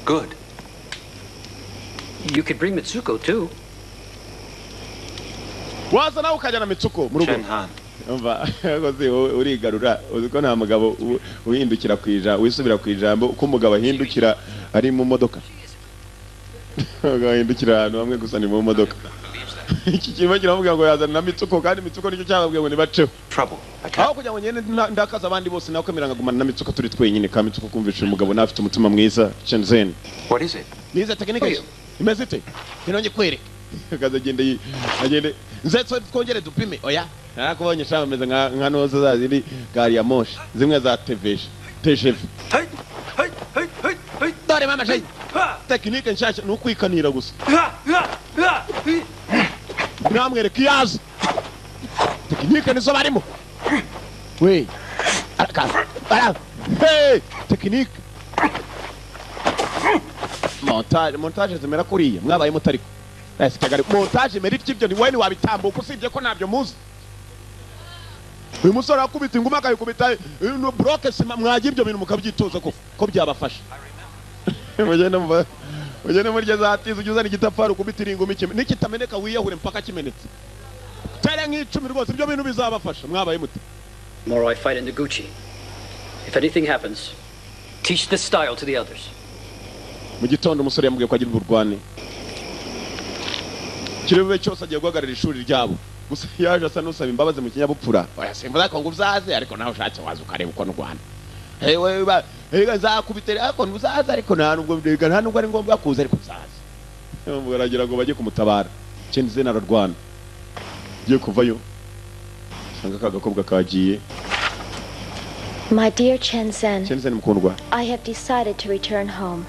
Speaker 5: Good.
Speaker 10: You could bring Mitsuko too.
Speaker 1: Waza nawe ukajyana Mitsuko mu rugo.
Speaker 5: Shenhan.
Speaker 1: Umva, goze urigarura uziko nta mugabo uhindukira kwija wisubira kwijambo uko umugabo ahindukira ari mu modoka. Agahindukira ahantu hamwe gusa ni mu modoka. Iki kintu kiravuga ngo yazana na Mitsuko kandi Mitsuko nicyo cyababwiye ngo nibaceho.
Speaker 5: Trouble.
Speaker 1: Aho kujya ngo nyene ndakaza abandi bose nawe kwemera ngagumana na Mitsuko turi twenyine ka Mitsuko kumvisha umugabo nafite umutima mwiza Shenzhen.
Speaker 5: What is it?
Speaker 1: Niza technique. Imeze ite? Kinonye kwereka. Agende nzetso twongere dupime oya narakubonye shama meze nka nozo zazindi gari ya moshi zimwe za TGV dore mama shay technique nshasha nukwikanira gusa namwere kiyazi technique nizo barimo we ara hey technique montage zimera kuriya mwabaye mutariko Kagari montage merit kibyo ni wene wabitambuka usibye ko nabyo muzi uyu musore akubita inguma akayikubita no bloke sima mwagira ibyo bintu mukabyitoza ko byabafasha mugende muri zatiza ujuzana igitafari ukubitira ingumi nikitameneka wiyahure mpaka kimenetse tare nk'icumi rwose ibyo bintu bizabafasha mwabaye muti.
Speaker 10: Tomorrow I fight in Noguchi. If anything happens, teach this style to the others.
Speaker 1: Mu gitondo umusore yamubwiye ko agira urwane kirebe cyose agiye guhagarara ishuri ryabo gusa yaje asa n'usaba imbabazi mu kinyabupfura oya simvuga ko ngo uzaze ariko nawe ushatse waza ukareba uko n'Rwanda hewe zakubitera ariko uzaze ariko nta nubwo ari ngombwa kuza ariko uzaze muragira ngo bajye kumutabara ikindi zena ararwana giye kuvayo sanga kagakobwa kagiye.
Speaker 4: My dear Shenzhen,
Speaker 1: mukundwa,
Speaker 4: I have decided to return home.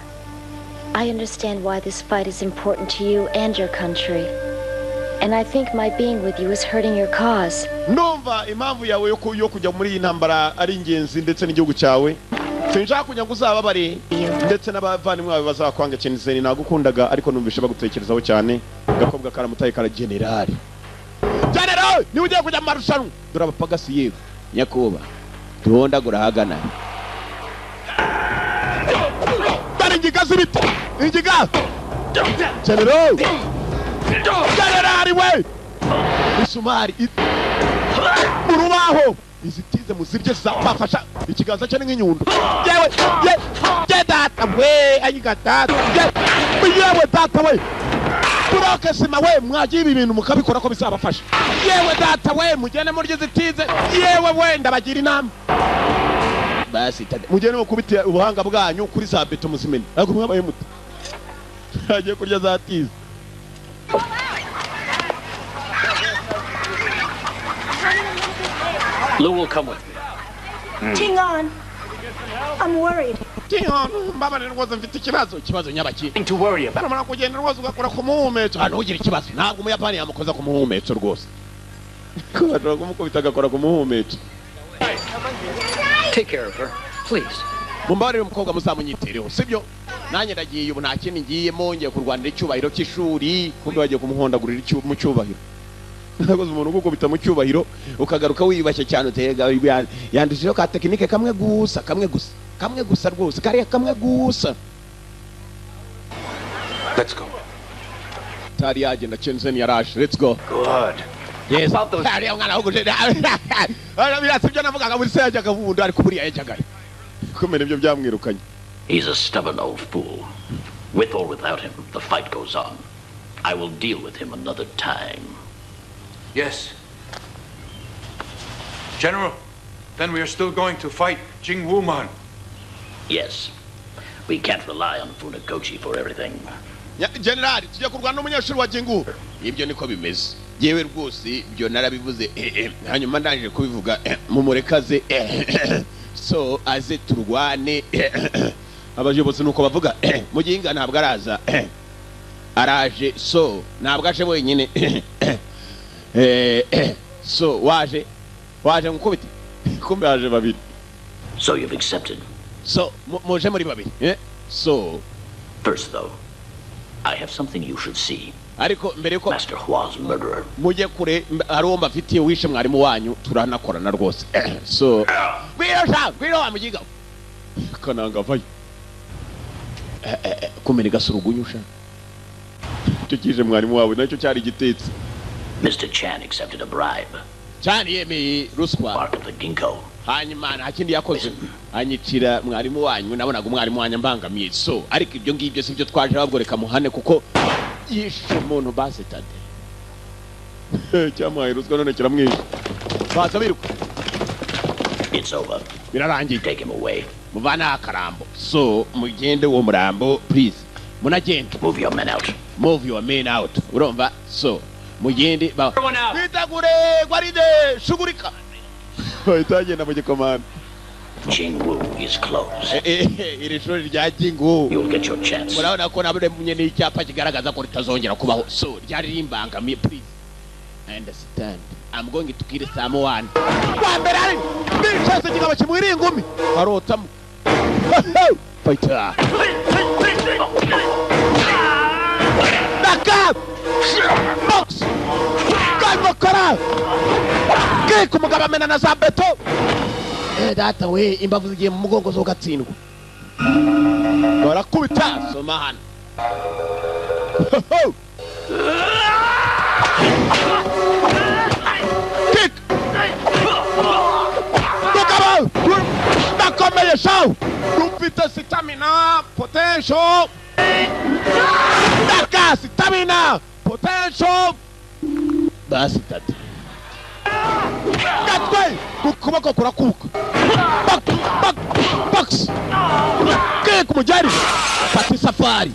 Speaker 4: I understand why this fight is important to you and your country. And I think my being with you is hurting your cause.
Speaker 1: Numva impamvu yawe yo kujya muri intambara ari ingenzi ndetse n'igihugu cyawe. Sinshaka kujya nguzababare ndetse n'abavandimwe bawe bazakwanga Shenzhen nagukundaga ariko numvishe bagutekerezaho cyane. Gakobwa karamutaye kara general. General, ni ugiye kujya marushanwa. Dore abapagasi yewe. Nyakuba. Tuhondagura hagana. Ingiga zibita. Ingiga. General. General we. Isumari. Murubaho. Izitize muzirye zapafasha. Ikiganza cyane nk'inyundo. Yewe. Ye data we. Ayiga data. Yewe data we. Buroke sima we mwagiye ibintu mukabikora ko bizabafasha. Yewe data we mugene muri zitize. Yewe we ndabagira inama. Basi mugene ukubitira ubuhanga bwanyu kuri za beto muzimene ariko mwabaye muto agiye kurya za tize.
Speaker 10: Lou will come with me.
Speaker 14: Tingon, I'm worried.
Speaker 1: Tingon, mbaba nirwoza mfite ikibazo nyabaki.
Speaker 10: Nothing to worry about.
Speaker 1: Bana kugenda rwoza ugakora ku muhumetso hano ugira ikibazo ntabwo umuyapani yamukoza ku muhumetso rwose. Ko kumukubita agakora ku muhumetso.
Speaker 10: Take care of her, please.
Speaker 1: Mumbarire umukobwa muzamunyitereho sibyo nanye ndagiye ubu nta kindi ngiye monye kurwanira icyubahiro cy'ishuri kumbe bagiye kumuhondagurira mu cyubahiro nagoze umuntu uko bita mu cyubahiro ukagaruka wiyubashye cyane utega yandishijeho ka technique kamwe gusa rwose kariya kamwe gusa.
Speaker 5: Let's go.
Speaker 1: Tari agenda Shenzhen yaraje. Let's go.
Speaker 5: Good.
Speaker 1: Yes. Tari umwana wo guje. Birasibyo navugaga muri se yajyaga vundo ariko buriya yajyaga. Kumene ibyo byamwirukanye.
Speaker 17: He's a stubborn old fool. With or without him, the fight goes on. I will deal with him another time.
Speaker 3: Yes. General, then we are still going to fight Jing Wuman.
Speaker 17: Yes. We can't rely on Funakoshi for everything.
Speaker 1: General, tujya kurwana n'umunyeshuri wa Jingu. Ibyo niko bimeze. Yewe rwose byo narabivuze hanyuma ndangije kubivuga mumurekaze so aze turwane abayobozi nuko bavuga muginga ntabwo araza araje so ntabwo aje wenyine so waje ngukubite kumbe aje babiri.
Speaker 17: So you've accepted.
Speaker 1: So muje muri babiri so
Speaker 17: first though I have something you should see.
Speaker 1: Ariko mbere yuko
Speaker 17: Master Hua's murderer.
Speaker 1: Mujye kure ari uwo mbafitiye wishe mwarimu wanyu turanakorana rwose so gwiro wa mugiga kananga vayo kumene gasurugunyusha tukije mwarimu wawe nacyo cyari gitetse.
Speaker 17: Mr. Chan accepted a bribe.
Speaker 1: Chan yemeye ruswa.
Speaker 17: Part of the ginkgo.
Speaker 1: Hanyuma nta kindi yakoze anyicira mwarimu wanyu nabonaga umwarimu wanyu mbangamiye so ariko ibyo ngibyo sibyo twaje babworeka muhane kuko yishe umuntu basetade cyamaye ruswa none kiramwishe baza biruka.
Speaker 17: It's over.
Speaker 1: Birarangiye.
Speaker 17: Take him away.
Speaker 1: Muvana akarambo so mugende uwo murambo please munagende.
Speaker 17: Move your men out.
Speaker 1: Move your men out. Urumva so mugende bitagure gwaride shugurika itagenda mu gikomanda.
Speaker 17: Jingwu is closed.
Speaker 1: Iri shuri rya Jingwu.
Speaker 17: You'll get your chance.
Speaker 1: Murabona ko nabure munye n'icyapa kigaragaza ko ritazongera kubaho so ryari rimbangamiye please understand. I'm going to kill someone. Kwa mbere ari bicaze kigabo kimwiri ingumi arotamo fighter Naka box Kalbokara Kiko mugaba mena na za beto data we imbavu zigiye mu mugongo zo gatsindwa barakubita soma hano kick mugaba nakomeye shaw dupita stamina potential Naka stamina potential basi tati gatwe kukuboko kurakuka box ke kumujari pati safari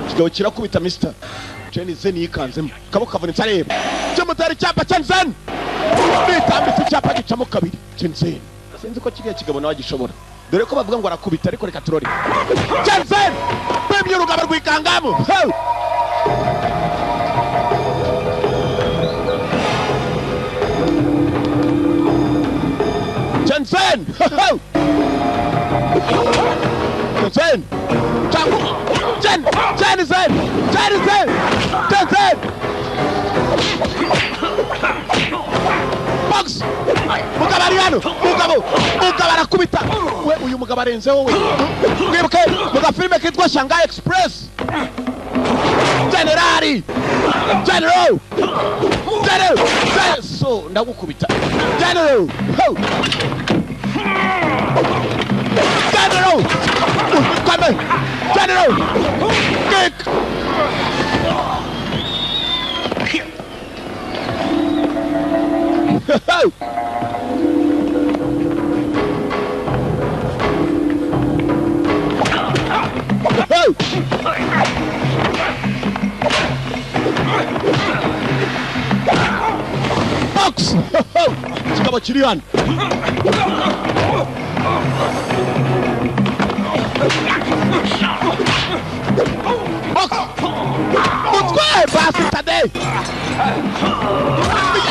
Speaker 1: kigaho kirakubita Mr. Jensen yikanzemo kabo kavunitse areba cyamutari cyapa Jensen bitambitse cyapa gicamo kabiri Jensen sinzi ko kiriya kigabo nawe gishobora dore ko bavuga ngo arakubita ariko reka turori Jensen bemye urugabo rwikangamo Jensen! Jensen! Box! Mugabariano! Mugabo arakubita! We uyu mugabo arenzeho we! Mwibuke muga filime kitwa Shanghai Express! General! So ndagukubita! General! Come on! General! Kick! Box! Kigabo kiri hano. Mutwe basi tade.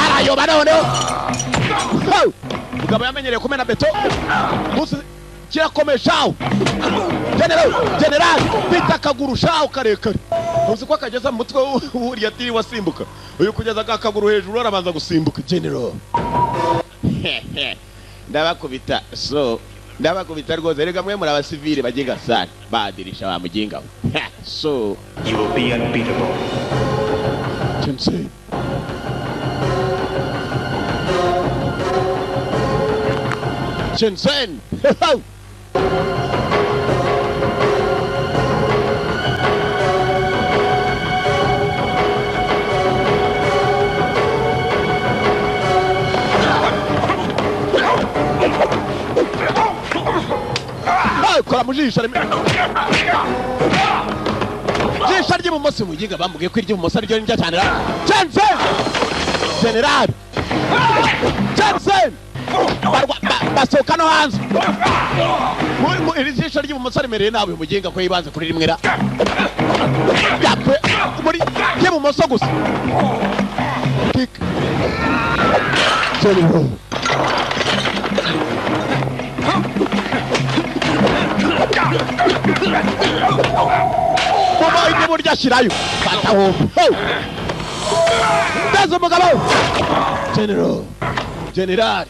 Speaker 1: Arayoba noneho. Mugabo yamenyereye kumena beto. Musi kirakomeshaho. General bita kaguru shaho karekare. Uzi ko akageza mu mutwe uriya tiri wasimbuka. Uyu kugeza kakaguru hejuru arabanza gusimbuka General. Ndabakubita so ndabakubita rwose rega mwe muri abasivile bagenga sana badirisha ba mugenga so
Speaker 16: you will be unbeatable.
Speaker 1: Jensen jisho jisho ry'ibumoso muginga bamubwiye ko iry'ibumoso ryo njya cyane Jensen General Jensen basohoka no hanze iri jisho ry'ibumoso rimereye nabi muginga ko yibanze kuri rimwe ra yapwe muri ry'ibumoso gusa kick General Mama indi burya shirayo fata hope Ndazo mugabo General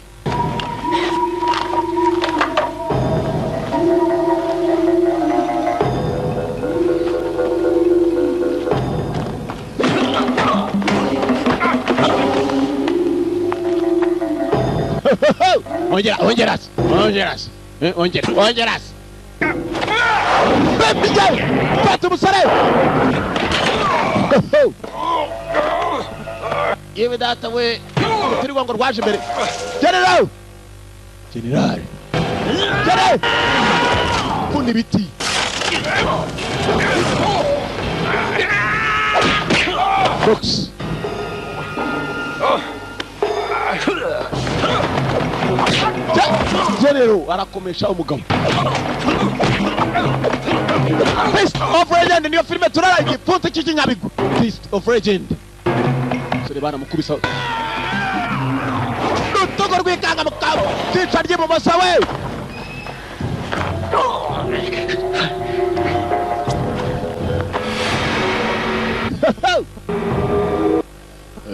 Speaker 1: Ongeras Fata umusore yewe data we turi ngo rwaje imbere General Funda ibiti Box General arakomesha umugabo Fist of Legend niyo filime turara igipfunsi cyokinyabigwi Fist of Legend sore bana mukubisa rutogo rwikanga mukabo tica ry'ibumoso we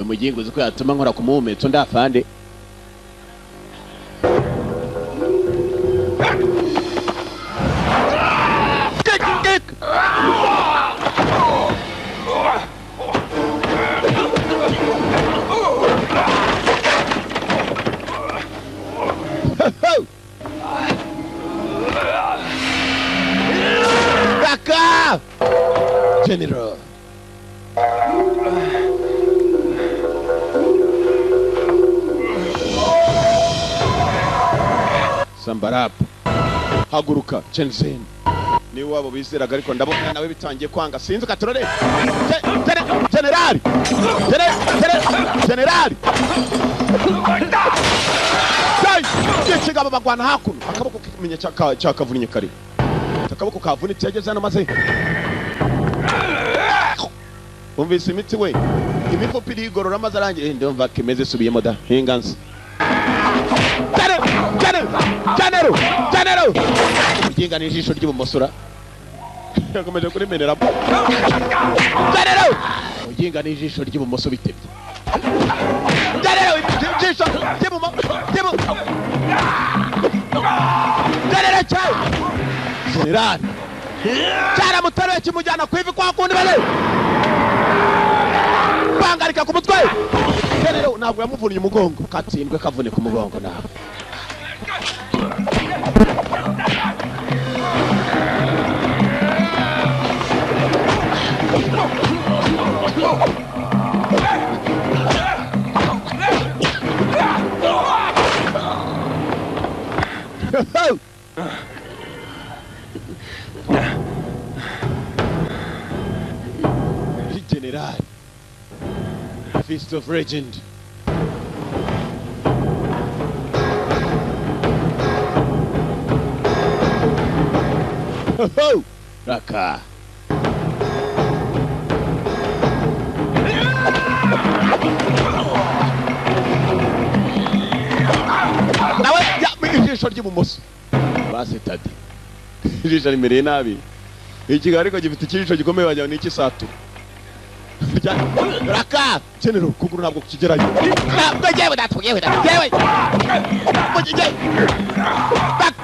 Speaker 1: mugingo uzi ko yatuma nkora ku muhumetso ndafande Raka General Sambarap haguruka Jensen ni wabo bizeraga ariko ndabona nawe bitangiye kwanga sinzi katurore General Kigaba bagwana hakuno akaboko kimenya cyakavunnye kare akaboko kavunitse yageze hano maze umvise imiti we imifupi irigorora maze arangiye ndumva kimeze subiyemo da hinganza General muginga n'ijisho ry'ibumosora yakomeje kurimenera General muginga n'ijisho ry'ibumoso bitebye General ijisho General cyara mutare kimujyana kwivi kwa kundi bale bangarika ku mutwe General ntabwo yamuvunnye umugongo katsindwe kavune ku mugongo nawe General Fist of Legend Raka nawe ijisho ry'ibumoso basetade ijisho rimereye nabi ikigali ariko gifite ikijisho gikomeye wagira ni ikisatu Raka General kuguru ntabwo kukigerayo yewe yewe back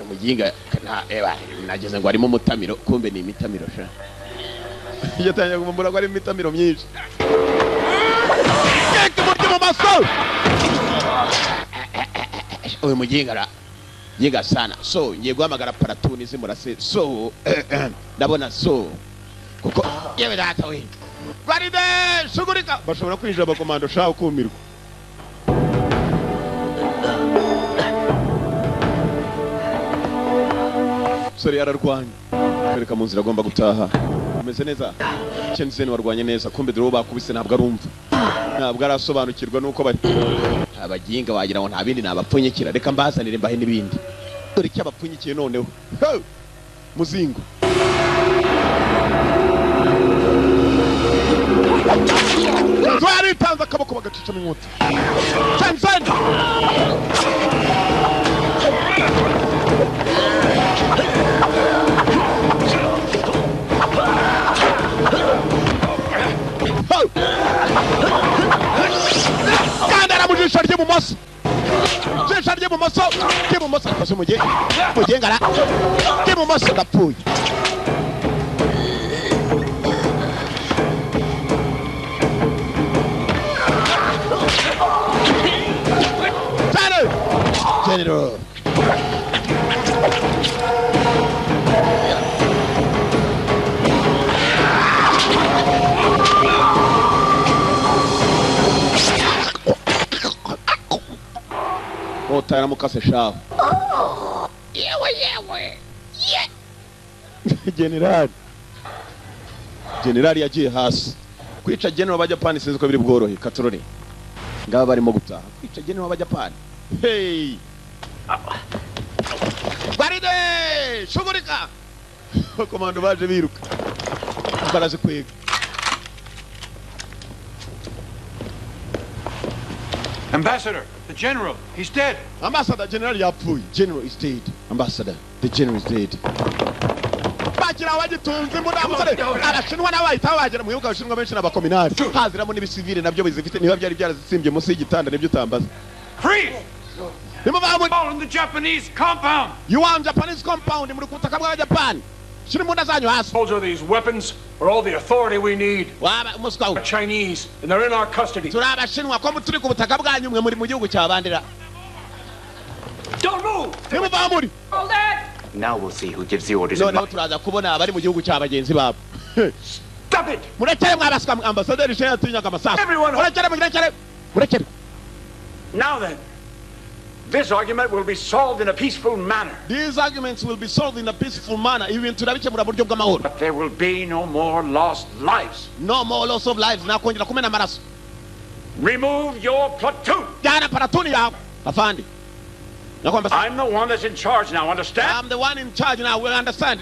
Speaker 1: umuginga nageze ngo arimo mutamiro kumbe ni imitamiro sha yatangiye kuvumbura ko ari imitamiro myinshi mu maso oye muginga yiga sana so ngiye guhamagara paratuni zimurase so ndabona so kuko yewe data we baride shugurika bashobora kwinjira abakomando shaho kumirwa sore yararwanye kereka mu nzira agomba gutaha umeze neza Chenzen warwanye neza kumbe dore bakubise ntabwo arumva ntabwo arasobanukirwa nuko bari abaginga bagira ngo nta bindi nabapfunyikira reka mbazanire mbahe nibindi dore icyo abapfunyikiye noneho muzingo Twari tanza akaboko bagacica mu nkota Chenzen Kandara mu jisho ry'ibumoso jisho ry'ibumoso akoze mugengara ry'ibumoso ndapfuye General Otara mukase shaho yewe General yagiye hasi kwica general w'abajapani sinzi ko biri bworohe katorore ngaba barimo gutaha kwica general w'abajapani hey baride shugurika komando baje biruka baraze kwega
Speaker 3: Ambassador, the general, he's dead.
Speaker 1: Ambassador, general yapfuye. General is dead. Ambassador, the general is dead. Bakira wagitunze mu namusore. Abashinwa n'abahita bagera mu yuka abashinwa benshi n'abakominari. Haziramo n'ibisivile nabyo bizifite niba byari byarazisimbye munsi y'igitanda nibyo utambaza.
Speaker 3: Freeze! All in the Japanese compound.
Speaker 1: You want Japanese compound muri kutaka bwa Japan.
Speaker 13: Those are these weapons or all the authority we need.
Speaker 1: We're
Speaker 13: Chinese, and they're in our custody.
Speaker 3: Don't move!
Speaker 7: Hold it! Now we'll see who gives the orders.
Speaker 1: No,
Speaker 7: Stop
Speaker 3: it!
Speaker 1: Everyone!
Speaker 15: Now then, this argument will be solved in a peaceful manner.
Speaker 1: These arguments will be solved in a peaceful manner. But
Speaker 15: there will be no more lost lives.
Speaker 1: No more loss of lives.
Speaker 15: Remove your platoon. I'm the one that's in charge now, understand?
Speaker 1: I'm the one in charge now, we'll understand.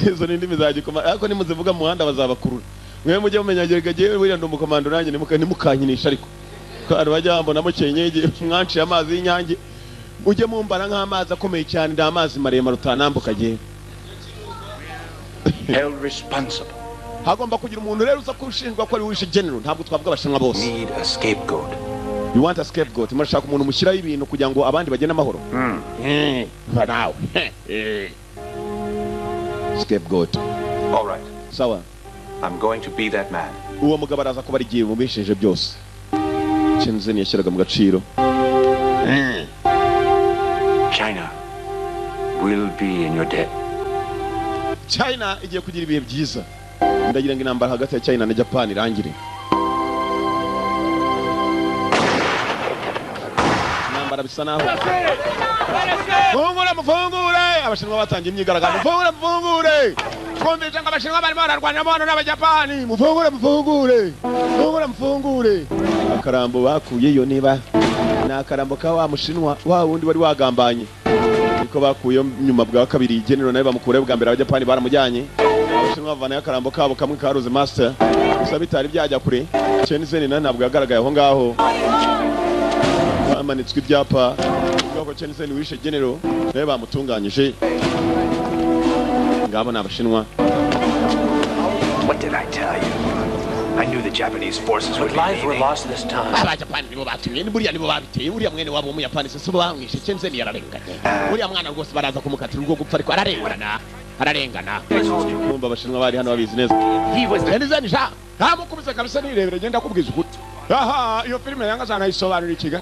Speaker 1: Izo nindi mizaje kuma ariko nimuzivuga mu muhanda bazabakurura mwe mujye mumenyagerega je wira ndo mukomando nanjye nimukanyinisha ariko kandi bajyambo na mukenyege mwanci amazi y'inyange ujye mumbara nk'amazi akomeye cyane nda amazi maremare utanambuka je
Speaker 15: held responsible.
Speaker 1: Hagomba kugira umuntu rero uza kushinjwa ko ari wishe general ntabwo twavuga abashinwa bose.
Speaker 7: Need a scapegoat.
Speaker 1: You want a scapegoat? Murashaka umuntu mushyiraho ibintu kugira ngo abandi bagene amahoro. Now. Scapegoat.
Speaker 5: All right.
Speaker 1: Sawa.
Speaker 5: I'm going to be that man.
Speaker 1: Uwo mugabo araza kuba rigiye mu bisheje byose. Chenzen yashyiraga mu gaciro.
Speaker 15: China will be in your debt.
Speaker 1: China igiye kugira ibihe byiza. Ndagira ngo intambara hagati ya China na Japan irangire. Intambara bisa naho. Mufungure abashinwa batangiye imyigaragambyo mufungure kumvisha ngo abashinwa barimo bararwanya abantu n'abajapani mufungure akarambo bakuyeyo niba nakarambo ka wa mushinwa wa wundi wari wagambanye niko bakuye nyuma bwa kabiri general nawe bamukure bwa mbere abajapani baramujyanye abashinwa bavana akarambo kabo kamwe karuze master gusa bitari byajya kure Chenzen na ntabwo yagaragaye aho ngaho bamanitswe ibyapa ko Chenzen wishe general nawe bamutunganyije ngabo n'abashinwa.
Speaker 2: What did I tell you? I knew the Japanese forces would be
Speaker 7: lives were lost this time.
Speaker 1: Abajapani nibo batumye ni buriya nibo babiteye uriya mwene wabo mu Yapani se bo bamwishe Chenzen yararenganye uriya mwana rwose baraza kumukatira urwo gupfa ariko ararengana numva abashinwa bari hano babizi neza Chenzen sha ntamukubise kabisa nirebere genda kubwiza ukuri aha iyo filime yanga zana isobanura ikiga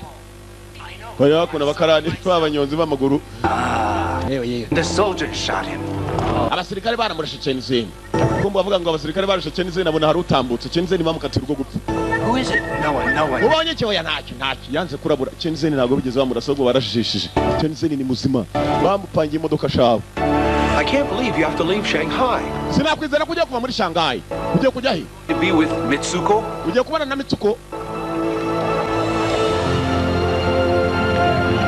Speaker 1: Oya kuna bakarani b'abanyonzi b'amaguru.
Speaker 2: The soldiers shot him.
Speaker 1: Abasirikare baramurashe Chenzeni. Kumba bavuga ngo abasirikare barashe Chenzeni nabona hari utambutse. Chenzeni bamukatira urwo gupfa.
Speaker 2: Who is it? No one.
Speaker 1: Ubonye cyo ntacyo yanze kurabura. Chenzeni ntabwo bigeze bamurasa ngo barashishije. Chenzeni ni muzima. Bamupangiye imodoka shawe.
Speaker 12: I can't believe you have to leave Shanghai.
Speaker 1: Sinakwizera kujya kuva muri Shanghai. Ujye kujya he?
Speaker 12: To be with Mitsuko?
Speaker 1: Ujye kubana na Mitsuko.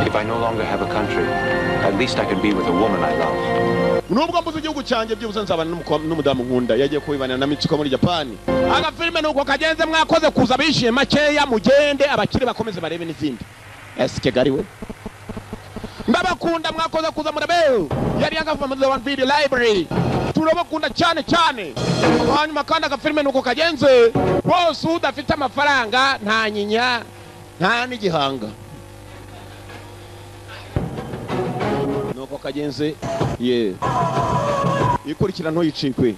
Speaker 15: If I no longer have a country, at least I can be with a woman I love.
Speaker 1: Nubwo mbuze igihugu cyanjye byibuze nzabana n'umudamu nkunda yagiye kubibana na Mitsuko muri Japan. Aga filime nuko kagenze mwakoze kuza bishye makeya mugende abakire bakomeze barebe n'izindi. Eske gariwe. Ndabakunda mwakoze kuza murabe. Yari yanga muri one video library. Turabakunda cyane. Hanyuma kandi aga filime nuko kagenze. Bose udafite amafaranga nta nyinya nta n'igihanga. Nuko kagenze ikurikira ntoyicikwe.